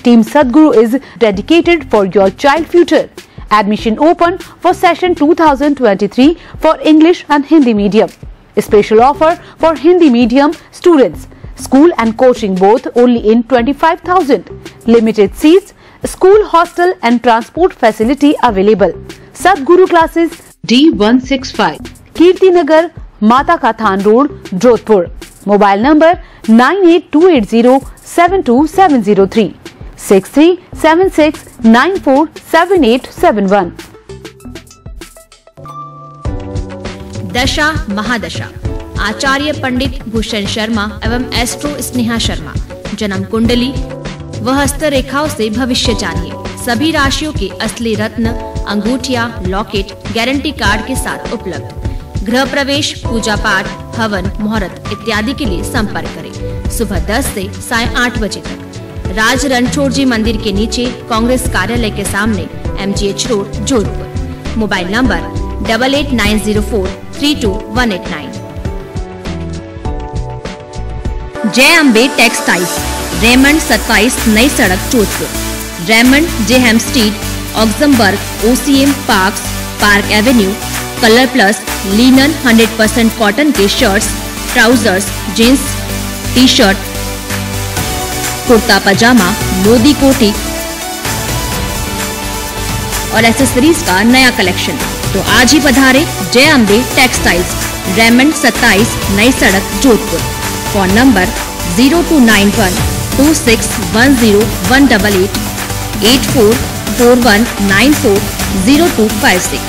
[SPEAKER 7] Team Sadhguru is dedicated for your child future. Admission open for session 2023 for English and Hindi medium. A special offer for Hindi medium students. School and coaching both only in 25,000. Limited seats, school hostel and transport facility available. Sadhguru Classes D165, Kirti Nagar, Mata Kathan Road, Jodhpur. Mobile number 98280 6376947871.
[SPEAKER 2] दशा महादशा, आचार्य पंडित भूषण शर्मा एवं astro Sneha Sharma. जन्म कुंडली व हस्तरेखाओं से भविष्य जानिए। सभी राशियों के असली रत्न, अंगूठिया, लॉकेट गारंटी कार्ड के साथ उपलब्ध। गृह प्रवेश, पूजा पाठ, हवन, मुहूर्त इत्यादि के लिए संपर्क करें। सुबह 10 से साय 8 बजे तक। राज रणछोड़ जी मंदिर के नीचे कांग्रेस कार्यालय के सामने MGH road, Jodhpur. Mobile number 8890432189। Jai Ambe textiles, Raymond 27 Nai Sadak, Jodhpur. Raymond जेहेम street, Oxemberg, OCM Parx, park avenue. Colour plus linen 100% cotton के shirts, trousers, jeans, T shirt, kurta pyjama, Modi koti और एक्सेसरीज का नया कलेक्शन। तो आज ही पधारे जय Ambe textiles, Raymond 27 Nai Sadak, Jodhpur. Phone number 0291261018 8441940256।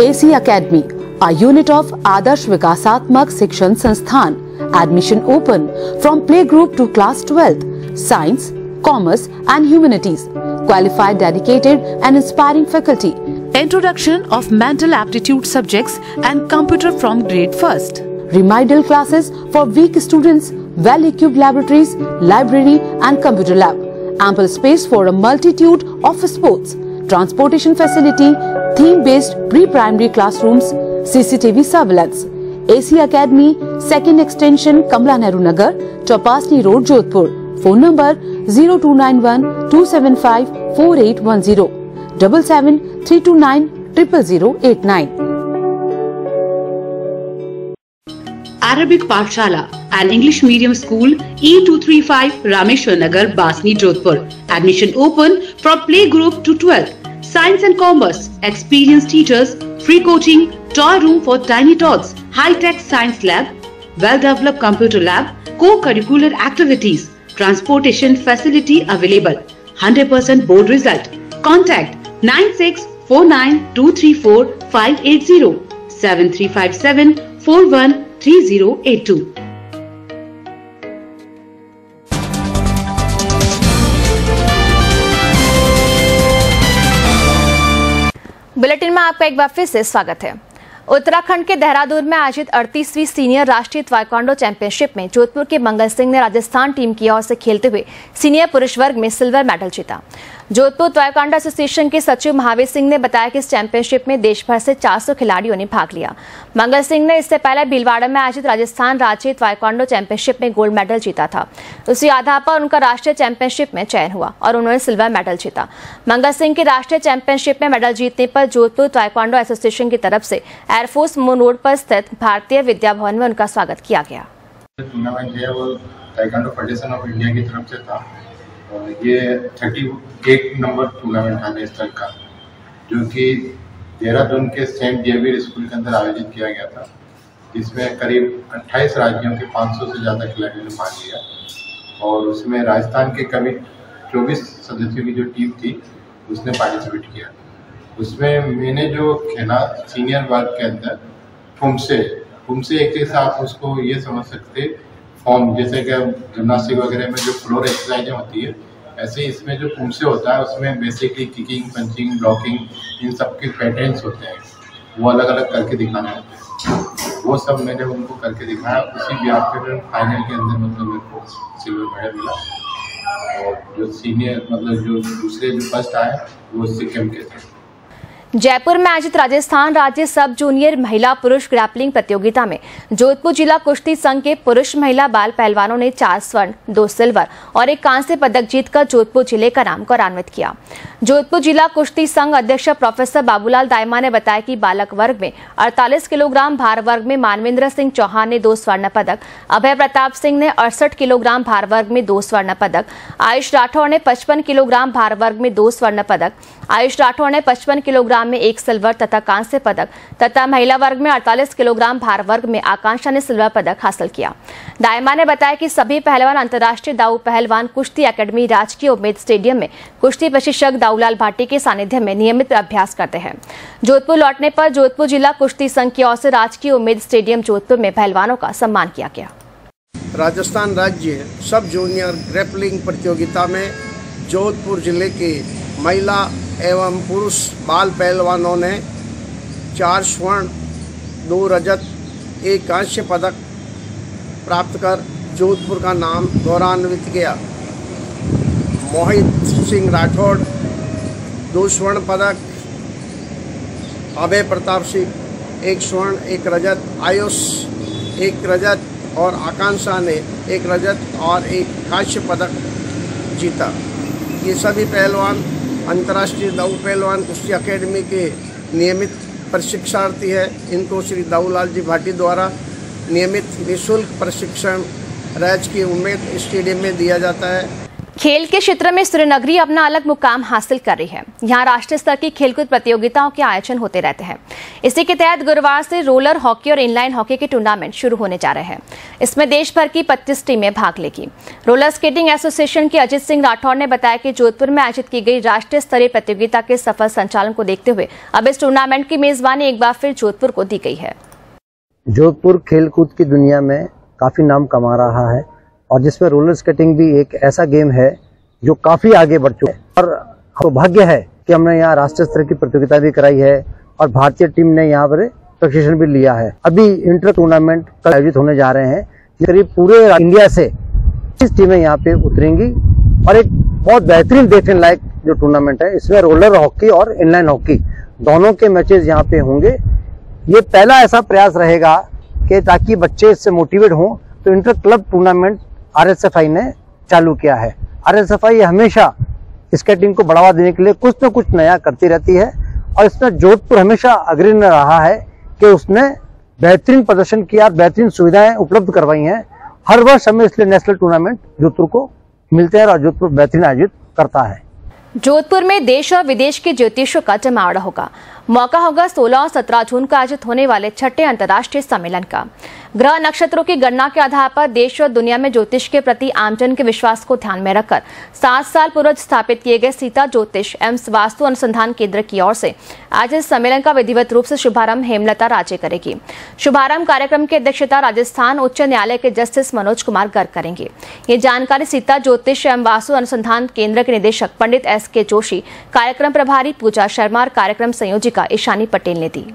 [SPEAKER 7] AC Academy, a unit of Adarsh Vikasatmak Shikshan Sansthan. Admission open from playgroup to class 12th. Science, Commerce and Humanities. Qualified, dedicated and inspiring faculty. Introduction of mental aptitude subjects and computer from grade 1st. Remedial classes for weak students. Well-equipped laboratories, library and computer lab. Ample space for a multitude of sports. Transportation facility. Theme-based pre-primary classrooms. CCTV surveillance. AC Academy, 2nd Extension, Kamla Nehru Nagar, Chapasni Road, Jodhpur. Phone number 0291-275-4810, 77-329-00089. Arabic Pathshala, an English medium school, E235, Rameshwar Nagar, Basni, Jodhpur. Admission open from playgroup to 12th. Science and Commerce, experienced teachers, free coaching, toy room for tiny tots, high-tech science lab, well-developed computer lab, co-curricular activities, transportation facility available, 100% board result. Contact 9649234580, 7357413082.
[SPEAKER 2] Bulletin में आपका एक बार फिर से स्वागत है। उत्तराखंड के देहरादून में आयोजित 38वीं सीनियर राष्ट्रीय ताइक्वांडो चैंपियनशिप में जोधपुर के मंगल सिंह ने राजस्थान टीम की ओर से खेलते हुए सीनियर पुरुष वर्ग में सिल्वर मेडल जीता। जोधपुर ताइक्वांडो एसोसिएशन के सचिव महावीर सिंह ने बताया कि इस चैंपियनशिप में देश भर से 400 खिलाड़ियों ने भाग लिया। मंगल सिंह ने इससे पहले भीलवाड़ा में आयोजित राजस्थान राज्य ताइक्वांडो चैंपियनशिप में गोल्ड मेडल जीता था। उसी आधार पर उनका राष्ट्रीय चैंपियनशिप में चयन हुआ और उन्होंने सिल्वर मेडल जीता। मंगल सिंह के राष्ट्रीय चैंपियनशिप में मेडल जीतने पर जोधपुर ताइक्वांडो एसोसिएशन की तरफ से एयरफोर्स मून रोड पर स्थित भारतीय विद्या भवन में उनका स्वागत किया गया।
[SPEAKER 12] टूर्नामेंट है वो ताइक्वांडो फेडरेशन ऑफ इंडिया की तरफ से था। ये 38 नंबर टूर्नामेंट था नेशनल का, जो कि देहरादून के सेंट जेवियर स्कूल के अंदर आयोजित किया गया था, जिसमें करीब 28 राज्यों के 500 से ज़्यादा खिलाड़ियों ने भाग लिया। और उसमें राजस्थान के करीब 24 सदस्यों की जो टीम थी उसने पार्टिसिपेट किया। उसमें मैंने जो खेला सीनियर वर्ग के अंदर फुमसे एक जैसा आप उसको ये समझ सकते फॉर्म, जैसे कि जिम्नास्टिक वगैरह में जो फ्लोर एक्सरसाइजें होती है, ऐसे इसमें जो फुमसे होता है उसमें बेसिकली किकिंग, पंचिंग, ब्लॉकिंग, इन सब के पैटर्न्स होते हैं, वो अलग अलग करके दिखाने होते हैं। वो सब मैंने उनको करके दिखाया। उसी ब्याह पे फाइनल के अंदर मतलब मेरे को सिल्वर मेडल मिला। और जो सीनियर मतलब जो दूसरे जो फर्स्ट आए वो सिक्किम के थे।
[SPEAKER 2] जयपुर में आयोजित राजस्थान राज्य सब जूनियर महिला पुरुष ग्रैपलिंग प्रतियोगिता में जोधपुर जिला कुश्ती संघ के पुरुष महिला बाल पहलवानों ने 4 स्वर्ण, 2 सिल्वर और 1 कांस्य पदक जीतकर जोधपुर जिले का नाम गौरवान्वित किया। जोधपुर जिला कुश्ती संघ अध्यक्ष प्रोफेसर बाबूलाल दायमा ने बताया कि बालक वर्ग में 48 किलोग्राम भार वर्ग में मानवेंद्र सिंह चौहान ने 2 स्वर्ण पदक, अभय प्रताप सिंह ने 68 किलोग्राम भार वर्ग में 2 स्वर्ण पदक, आयुष राठौड़ ने 55 किलोग्राम भार वर्ग में 2 स्वर्ण पदक, आयुष राठौड़ ने 55 किलोग्राम में 1 सिल्वर तथा कांस्य पदक तथा महिला वर्ग में 48 किलोग्राम भार वर्ग में आकांक्षा ने सिल्वर पदक हासिल किया। दायमा ने बताया कि सभी पहलवान अंतर्राष्ट्रीय दाऊ पहलवान कुश्ती एकेडमी राजकीय उम्मेद स्टेडियम में कुश्ती प्रशिक्षक दाऊलाल भाटी के सानिध्य में नियमित अभ्यास करते हैं। जोधपुर लौटने पर जोधपुर जिला कुश्ती संघ की ओर से राजकीय उम्मेद स्टेडियम जोधपुर में पहलवानों का सम्मान किया गया।
[SPEAKER 13] राजस्थान राज्य सब जूनियर ग्रैपलिंग प्रतियोगिता में जोधपुर जिले के महिला एवं पुरुष बाल पहलवानों ने 4 स्वर्ण, 2 रजत, 1 कांस्य पदक प्राप्त कर जोधपुर का नाम गौरवान्वित किया। मोहित सिंह राठौड़ 2 स्वर्ण पदक, अभय प्रताप सिंह 1 स्वर्ण, 1 रजत, आयुष 1 रजत और आकांक्षा ने 1 रजत और 1 कांस्य पदक जीता। ये सभी पहलवान अंतर्राष्ट्रीय दाऊ पहलवान कुश्ती एकेडमी के नियमित प्रशिक्षणार्थी है। इनको श्री दाऊलाल जी भाटी द्वारा नियमित निःशुल्क प्रशिक्षण राजकीय उम्मेद स्टेडियम में दिया जाता है।
[SPEAKER 2] खेल के क्षेत्र में सूर्यनगरी अपना अलग मुकाम हासिल कर रही है। यहाँ राष्ट्रीय स्तर की खेलकूद प्रतियोगिताओं के आयोजन होते रहते हैं। इसी के तहत गुरुवार से रोलर हॉकी और इनलाइन हॉकी के टूर्नामेंट शुरू होने जा रहे हैं। इसमें देश भर की 25 टीमें भाग लेगी। रोलर स्केटिंग एसोसिएशन के अजित सिंह राठौड़ ने बताया कि जोधपुर में आयोजित की गई राष्ट्रीय स्तरीय प्रतियोगिता के सफल संचालन को देखते हुए अब इस टूर्नामेंट की मेजबानी एक बार फिर जोधपुर को दी गई है।
[SPEAKER 16] जोधपुर खेलकूद की दुनिया में काफी नाम कमा रहा है और जिसमें रोलर स्केटिंग भी एक ऐसा गेम है जो काफी आगे बढ़ चुका है। और सौभाग्य है कि हमने यहाँ राष्ट्रीय स्तर की प्रतियोगिता भी कराई है और भारतीय टीम ने यहाँ पर प्रशिक्षण भी लिया है। अभी इंटर टूर्नामेंट कल आयोजित होने जा रहे हैं। करीब पूरे इंडिया से 30 टीमें यहाँ पे उतरेंगी और एक बहुत बेहतरीन देखने लायक जो टूर्नामेंट है, इसमें रोलर हॉकी और इनलाइन हॉकी दोनों के मैचेस यहाँ पे होंगे। ये पहला ऐसा प्रयास रहेगा कि ताकि बच्चे इससे मोटिवेट हों, तो इंटर क्लब टूर्नामेंट RSFI ने चालू किया है। RSFI हमेशा स्केटिंग को बढ़ावा देने के लिए कुछ न कुछ नया करती रहती है और इसमें जोधपुर हमेशा अग्रणी रहा है कि उसने बेहतरीन प्रदर्शन किया, बेहतरीन सुविधाएं उपलब्ध करवाई हैं। हर वर्ष हमें इसलिए नेशनल टूर्नामेंट जोधपुर को मिलते हैं और जोधपुर बेहतरीन आयोजित करता है।
[SPEAKER 2] जोधपुर में देश और विदेश के ज्योतिषों का जमावड़ा होगा। मौका होगा 16 और 17 जून को आयोजित होने वाले 6ठे अंतर्राष्ट्रीय सम्मेलन का। ग्रह नक्षत्रों की गणना के आधार पर देश और दुनिया में ज्योतिष के प्रति आमजन के विश्वास को ध्यान में रखकर 7 साल पूर्व स्थापित किए गए सीता ज्योतिष एवं वास्तु अनुसंधान केंद्र की ओर से आज इस सम्मेलन का विधिवत रूप से शुभारंभ हेमलता राजे करेगी। शुभारंभ कार्यक्रम की अध्यक्षता राजस्थान उच्च न्यायालय के जस्टिस मनोज कुमार गर्ग करेंगे। ये जानकारी सीता ज्योतिष एवं वास्तु अनुसंधान केंद्र के निदेशक पंडित SK जोशी, कार्यक्रम प्रभारी पूजा शर्मा और कार्यक्रम संयोजिका भूमिका ईशानी पटेल ने दी।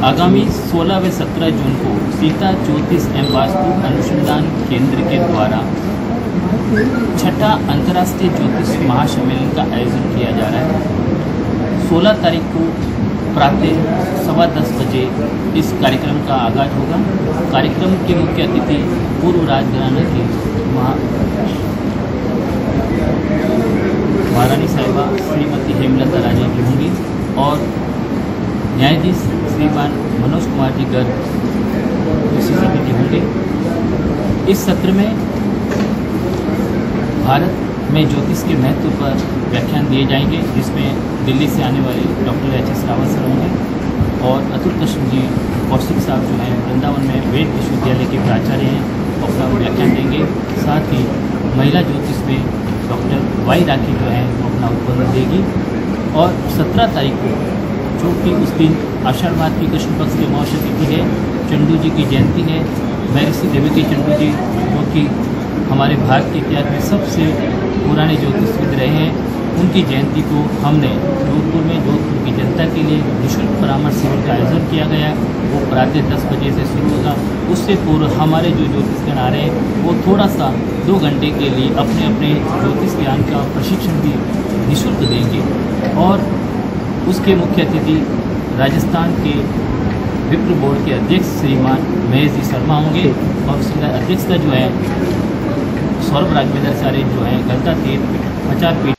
[SPEAKER 17] आगामी 16 व 17 जून को सीता ज्योतिष एवं वास्तु अनुसंधान केंद्र के द्वारा छठा अंतर्राष्ट्रीय ज्योतिष महासम्मेलन का आयोजन किया जा रहा है। 16 तारीख को प्रातः 10:15 बजे इस कार्यक्रम का आगाज होगा। कार्यक्रम के मुख्य अतिथि पूर्व राजघराना की महारानी साहिबा श्रीमती हेमलता राजे जी होंगी और न्यायाधीश श्रीमान मनोज कुमार जी गर्ग कृषि समिति होंगे। इस सत्र में भारत में ज्योतिष के महत्व पर व्याख्यान दिए जाएंगे, जिसमें दिल्ली से आने वाले डॉक्टर एच.एस. रावत सर होंगे और अतुल कृष्ण जी कौशिक साहब जो हैं वृंदावन में वेद विश्वविद्यालय के प्राचार्य हैं, अपना व्याख्यान देंगे। साथ ही महिला ज्योतिष में डॉक्टर वाई राखी जो है वो अपना उद्बोधन देगी। और 17 तारीख को जो कि उस दिन आषाढ़ मास की कृष्ण पक्ष की अमावस्या तिथि है, चंडू जी की जयंती है। महर्षि देवकी चंडू जी जो कि हमारे भारत के इतिहास में सबसे पुराने ज्योतिषविद रहे हैं, उनकी जयंती को हमने जोधपुर में जोधपुर की जनता के लिए निःशुल्क परामर्श शिविर का आयोजन किया गया। वो प्रातः 10 बजे से शुरू होगा। उससे पूर्व हमारे जो ज्योतिषगण आ रहे हैं वो थोड़ा सा 2 घंटे के लिए अपने अपने ज्योतिष ज्ञान का प्रशिक्षण भी निःशुल्क देंगे। और उसके मुख्य अतिथि राजस्थान के विप्र बोर्ड के अध्यक्ष श्रीमान महेश जी शर्मा होंगे और उसका अध्यक्षता जो है सौरभ राघवेंद्राचार्य जो है गलता तीर्थ आचार्य पीठ।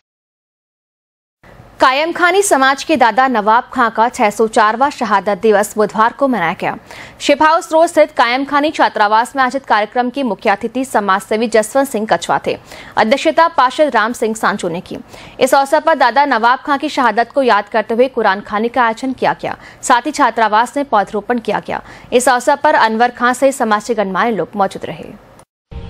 [SPEAKER 2] कायम खानी समाज के दादा नवाब खां का 604वां शहादत दिवस बुधवार को मनाया गया। शिप हाउस रोड स्थित कायम खानी छात्रावास में आयोजित कार्यक्रम की मुख्य अतिथि समाजसेवी जसवंत सिंह कछवा थे। अध्यक्षता पार्षद राम सिंह सांचो ने की। इस अवसर पर दादा नवाब खां की शहादत को याद करते हुए कुरान खानी का आयोजन किया गया। साथ ही छात्रावास में पौधरोपण किया गया। इस अवसर पर अनवर खां सहित समाज के गणमान्य लोग मौजूद रहे।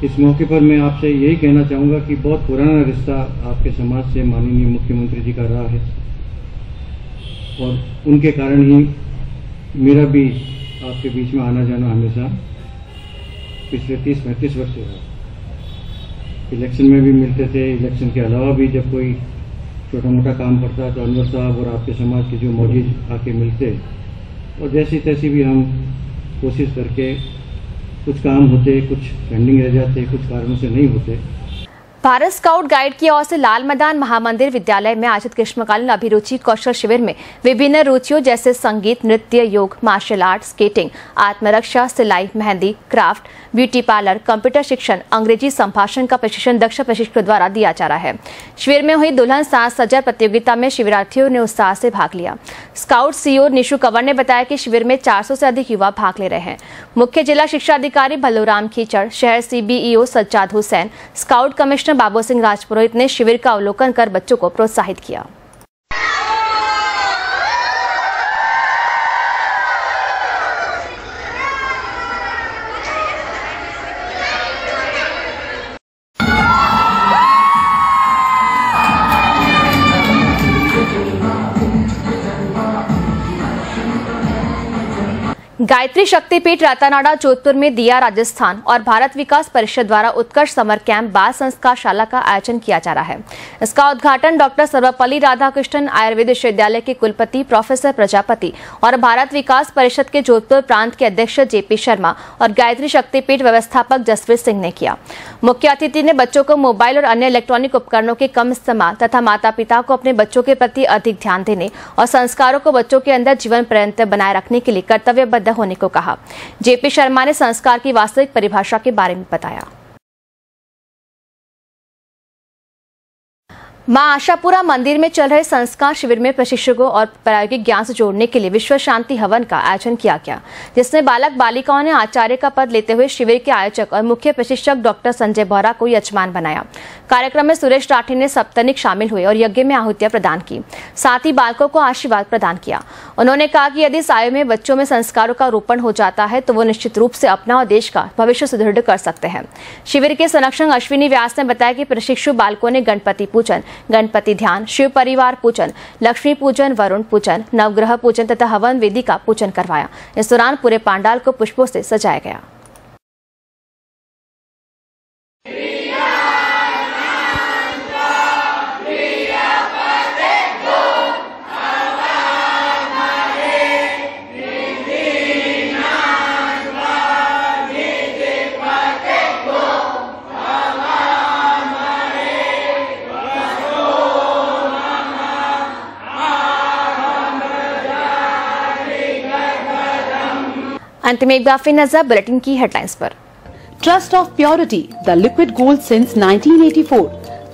[SPEAKER 18] इस मौके पर मैं आपसे यही कहना चाहूँगा कि बहुत पुराना रिश्ता आपके समाज से माननीय मुख्यमंत्री जी का रहा है और उनके कारण ही मेरा भी आपके बीच में आना जाना हमेशा पिछले 30-35 वर्ष से रहा। इलेक्शन में भी मिलते थे, इलेक्शन के अलावा भी जब कोई छोटा मोटा काम पड़ता तो अनवर साहब और आपके समाज के जो मौजूद आके मिलते और जैसी तैसी भी हम कोशिश करके कुछ काम होते, कुछ पेंडिंग रह जाते, कुछ कारणों से नहीं होते।
[SPEAKER 2] भारत स्काउट गाइड की ओर से लाल मैदान महामंदिर विद्यालय में आयोजित ग्रीष्मकालीन अभिरुचि कौशल शिविर में विभिन्न रुचियों जैसे संगीत, नृत्य, योग, मार्शल आर्ट, स्केटिंग, आत्मरक्षा, सिलाई, mehndi, craft, beauty parlour, computer शिक्षण, अंग्रेजी संभाषण का प्रशिक्षण दक्ष प्रशिक्षकों द्वारा दिया जा रहा है। शिविर में हुई दुल्हन साज सज्जा प्रतियोगिता में शिविरार्थियों ने उत्साह से भाग लिया। स्काउट सीईओ निशु कंवर ने बताया कि शिविर में 400 से अधिक युवा भाग ले रहे हैं। मुख्य जिला शिक्षा अधिकारी भल्लूराम खीचड़, शहर CBEO Sajjad Hussain, scout commissioner Babu Singh Rajpurohit ने शिविर का अवलोकन कर बच्चों को प्रोत्साहित किया। गायत्री शक्तिपीठ रातानाडा जोधपुर में दिया राजस्थान और भारत विकास परिषद द्वारा उत्कर्ष समर कैंप बाल संस्कार शाला का आयोजन किया जा रहा है। इसका उद्घाटन डॉक्टर सर्वपल्ली राधाकृष्णन आयुर्वेद विश्वविद्यालय के कुलपति प्रोफेसर प्रजापति और भारत विकास परिषद के जोधपुर प्रांत के अध्यक्ष जेपी शर्मा और गायत्री शक्तिपीठ व्यवस्थापक जसप्रीत सिंह ने किया। मुख्य अतिथि ने बच्चों को मोबाइल और अन्य इलेक्ट्रॉनिक उपकरणों के कम इस्तेमाल तथा माता पिता को अपने बच्चों के प्रति अधिक ध्यान देने और संस्कारों को बच्चों के अंदर जीवन पर्यंत बनाए रखने के लिए कर्तव्यबद्ध होने को कहा। जेपी शर्मा ने संस्कार की वास्तविक परिभाषा के बारे में बताया। मां आशापुरा मंदिर में चल रहे संस्कार शिविर में प्रशिक्षकों और प्रायोगिक ज्ञान से जोड़ने के लिए विश्व शांति हवन का आयोजन किया गया, जिसमें बालक बालिकाओं ने आचार्य का पद लेते हुए शिविर के आयोजक और मुख्य प्रशिक्षक डॉक्टर संजय बोहरा को यजमान बनाया। कार्यक्रम में सुरेश राठी ने सप्तनिक शामिल हुए और यज्ञ में आहुतियां प्रदान की, साथ ही बालकों को आशीर्वाद प्रदान किया। उन्होंने कहा कि यदि इस आयु में बच्चों में संस्कारों का रोपण हो जाता है तो वो निश्चित रूप से अपना और देश का भविष्य सुदृढ़ कर सकते हैं। शिविर के संरक्षक अश्विनी व्यास ने बताया कि प्रशिक्षु बालकों ने गणपति पूजन, गणपति ध्यान, शिव परिवार पूजन, लक्ष्मी पूजन, वरुण पूजन, नवग्रह पूजन तथा हवन वेदी का पूजन करवाया। इस दौरान पूरे पांडाल को पुष्पों से सजाया गया। अंत में एक बार फिर नजर बुलेटिन की हेडलाइंस पर।
[SPEAKER 7] Trust of Purity, the liquid gold since 1984.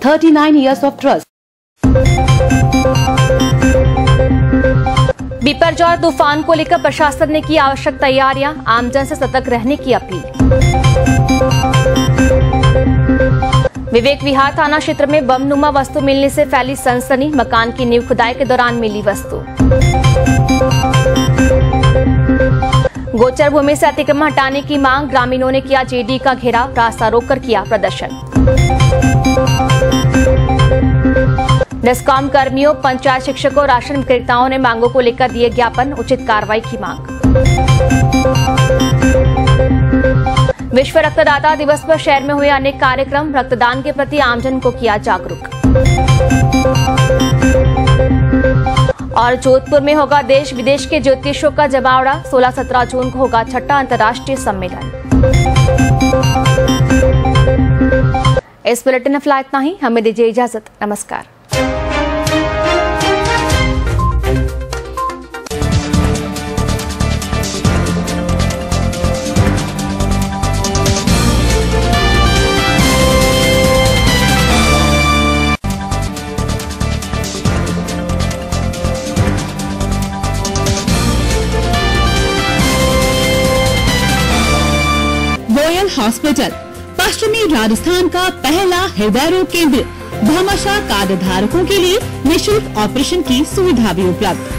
[SPEAKER 7] 39 years of trust.
[SPEAKER 2] Biparjoy तूफान को लेकर प्रशासन ने की आवश्यक तैयारियां, आमजन से सतर्क रहने की अपील। विवेक विहार थाना क्षेत्र में बमनुमा वस्तु मिलने से फैली सनसनी, मकान की नींव खुदाई के दौरान मिली वस्तु। गोचर भूमि से अतिक्रमण हटाने की मांग, ग्रामीणों ने किया जेडी का घेराव, रास्ता रोककर किया प्रदर्शन। डिस्कॉम कर्मियों, पंचायत शिक्षकों, राशन विक्रेताओं ने मांगों को लेकर दिए ज्ञापन, उचित कार्रवाई की मांग। विश्व रक्तदाता दिवस पर शहर में हुए अनेक कार्यक्रम, रक्तदान के प्रति आमजन को किया जागरूक। और जोधपुर में होगा देश विदेश के ज्योतिषों का जमावड़ा, 16-17 जून को होगा 6वां अंतर्राष्ट्रीय सम्मेलन। इस बुलेटिन में फिलहाल इतना ही, हमें दीजिए इजाजत, नमस्कार।
[SPEAKER 6] गोयल हॉस्पिटल, पश्चिमी राजस्थान का पहला हृदय रोग केंद्र, भामाशाह कार्ड धारकों के लिए निःशुल्क ऑपरेशन की सुविधा भी उपलब्ध।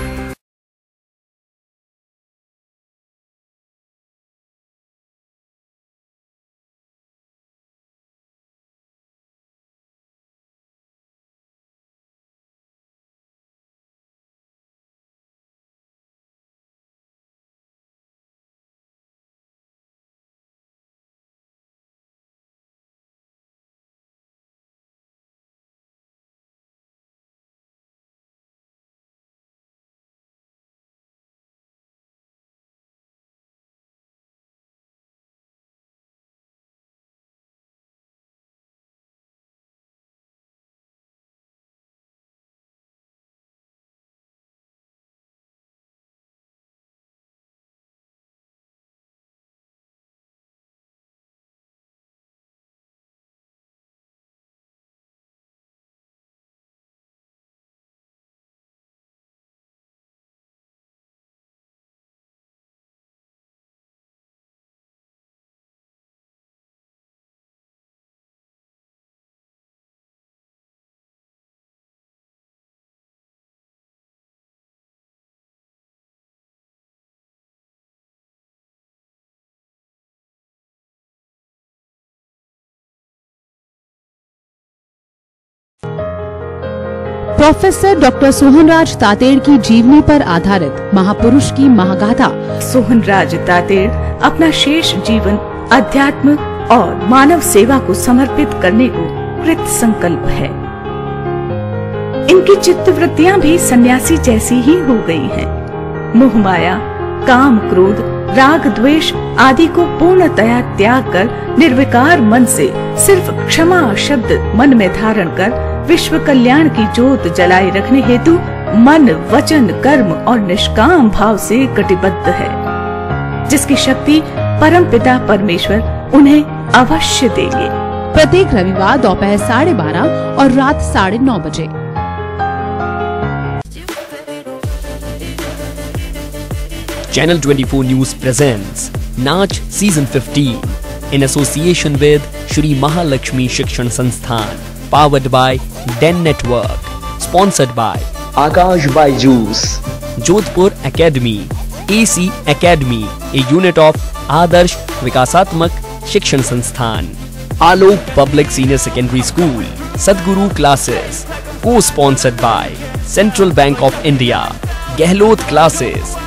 [SPEAKER 6] प्रोफेसर डॉक्टर सोहनराज तातेड़ की जीवनी पर आधारित महापुरुष की महागाथा।
[SPEAKER 1] सोहनराज तातेड़ अपना शेष जीवन अध्यात्म और मानव सेवा को समर्पित करने को कृत संकल्प है। इनकी चित्तवृत्तियां भी सन्यासी जैसी ही हो गई हैं। मोह माया, काम, क्रोध, राग, द्वेष आदि को पूर्णतया त्याग कर निर्विकार मन से सिर्फ क्षमा शब्द मन में धारण कर विश्व कल्याण की ज्योत जलाए रखने हेतु मन, वचन, कर्म और निष्काम भाव से कटिबद्ध है, जिसकी शक्ति परमपिता परमेश्वर उन्हें अवश्य देंगे।
[SPEAKER 6] प्रत्येक रविवार दोपहर 12:30 और रात 9:30 बजे।
[SPEAKER 9] Channel 24 News presents Naach Season 15 in association with Shri Mahalakshmi Shikshan Sansthan, powered by Den Network, sponsored by Akash Byju's, Jodhpur Academy, AC Academy, a unit of Adarsh Vikasatmak Shikshan Sansthan, Alok Public Senior Secondary School, Sadguru Classes, co-sponsored by Central Bank of India, Gehlot Classes,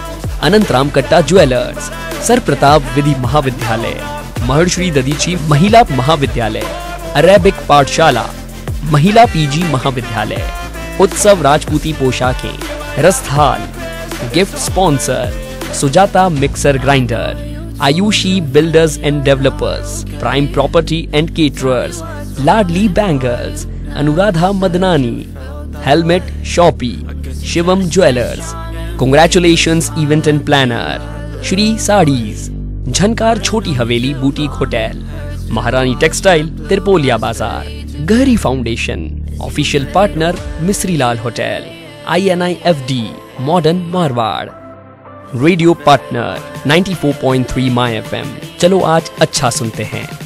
[SPEAKER 9] Anantaram कट्टा jewellers, sir Pratap विधि महाविद्यालय, महर्षि दधीची महिला महाविद्यालय, Arabic पाठशाला, महिला PG महाविद्यालय, उत्सव राजपूती पोशाकें, रस्थाल, gift sponsor Sujata mixer grinder, Aayushi builders and developers, prime property and caterers, Ladli bangles, Anuradha Madnani, helmet shoppe, Shivam jewellers, Congratulations event and planner Shri Sarees, Jhankar Chhoti Haveli boutique hotel, Maharani textile Tripolia Bazaar, Gehri foundation, official partner Misrilal hotel, INIFD modern Marwar, radio partner 94.3 my FM। चलो आज अच्छा सुनते हैं।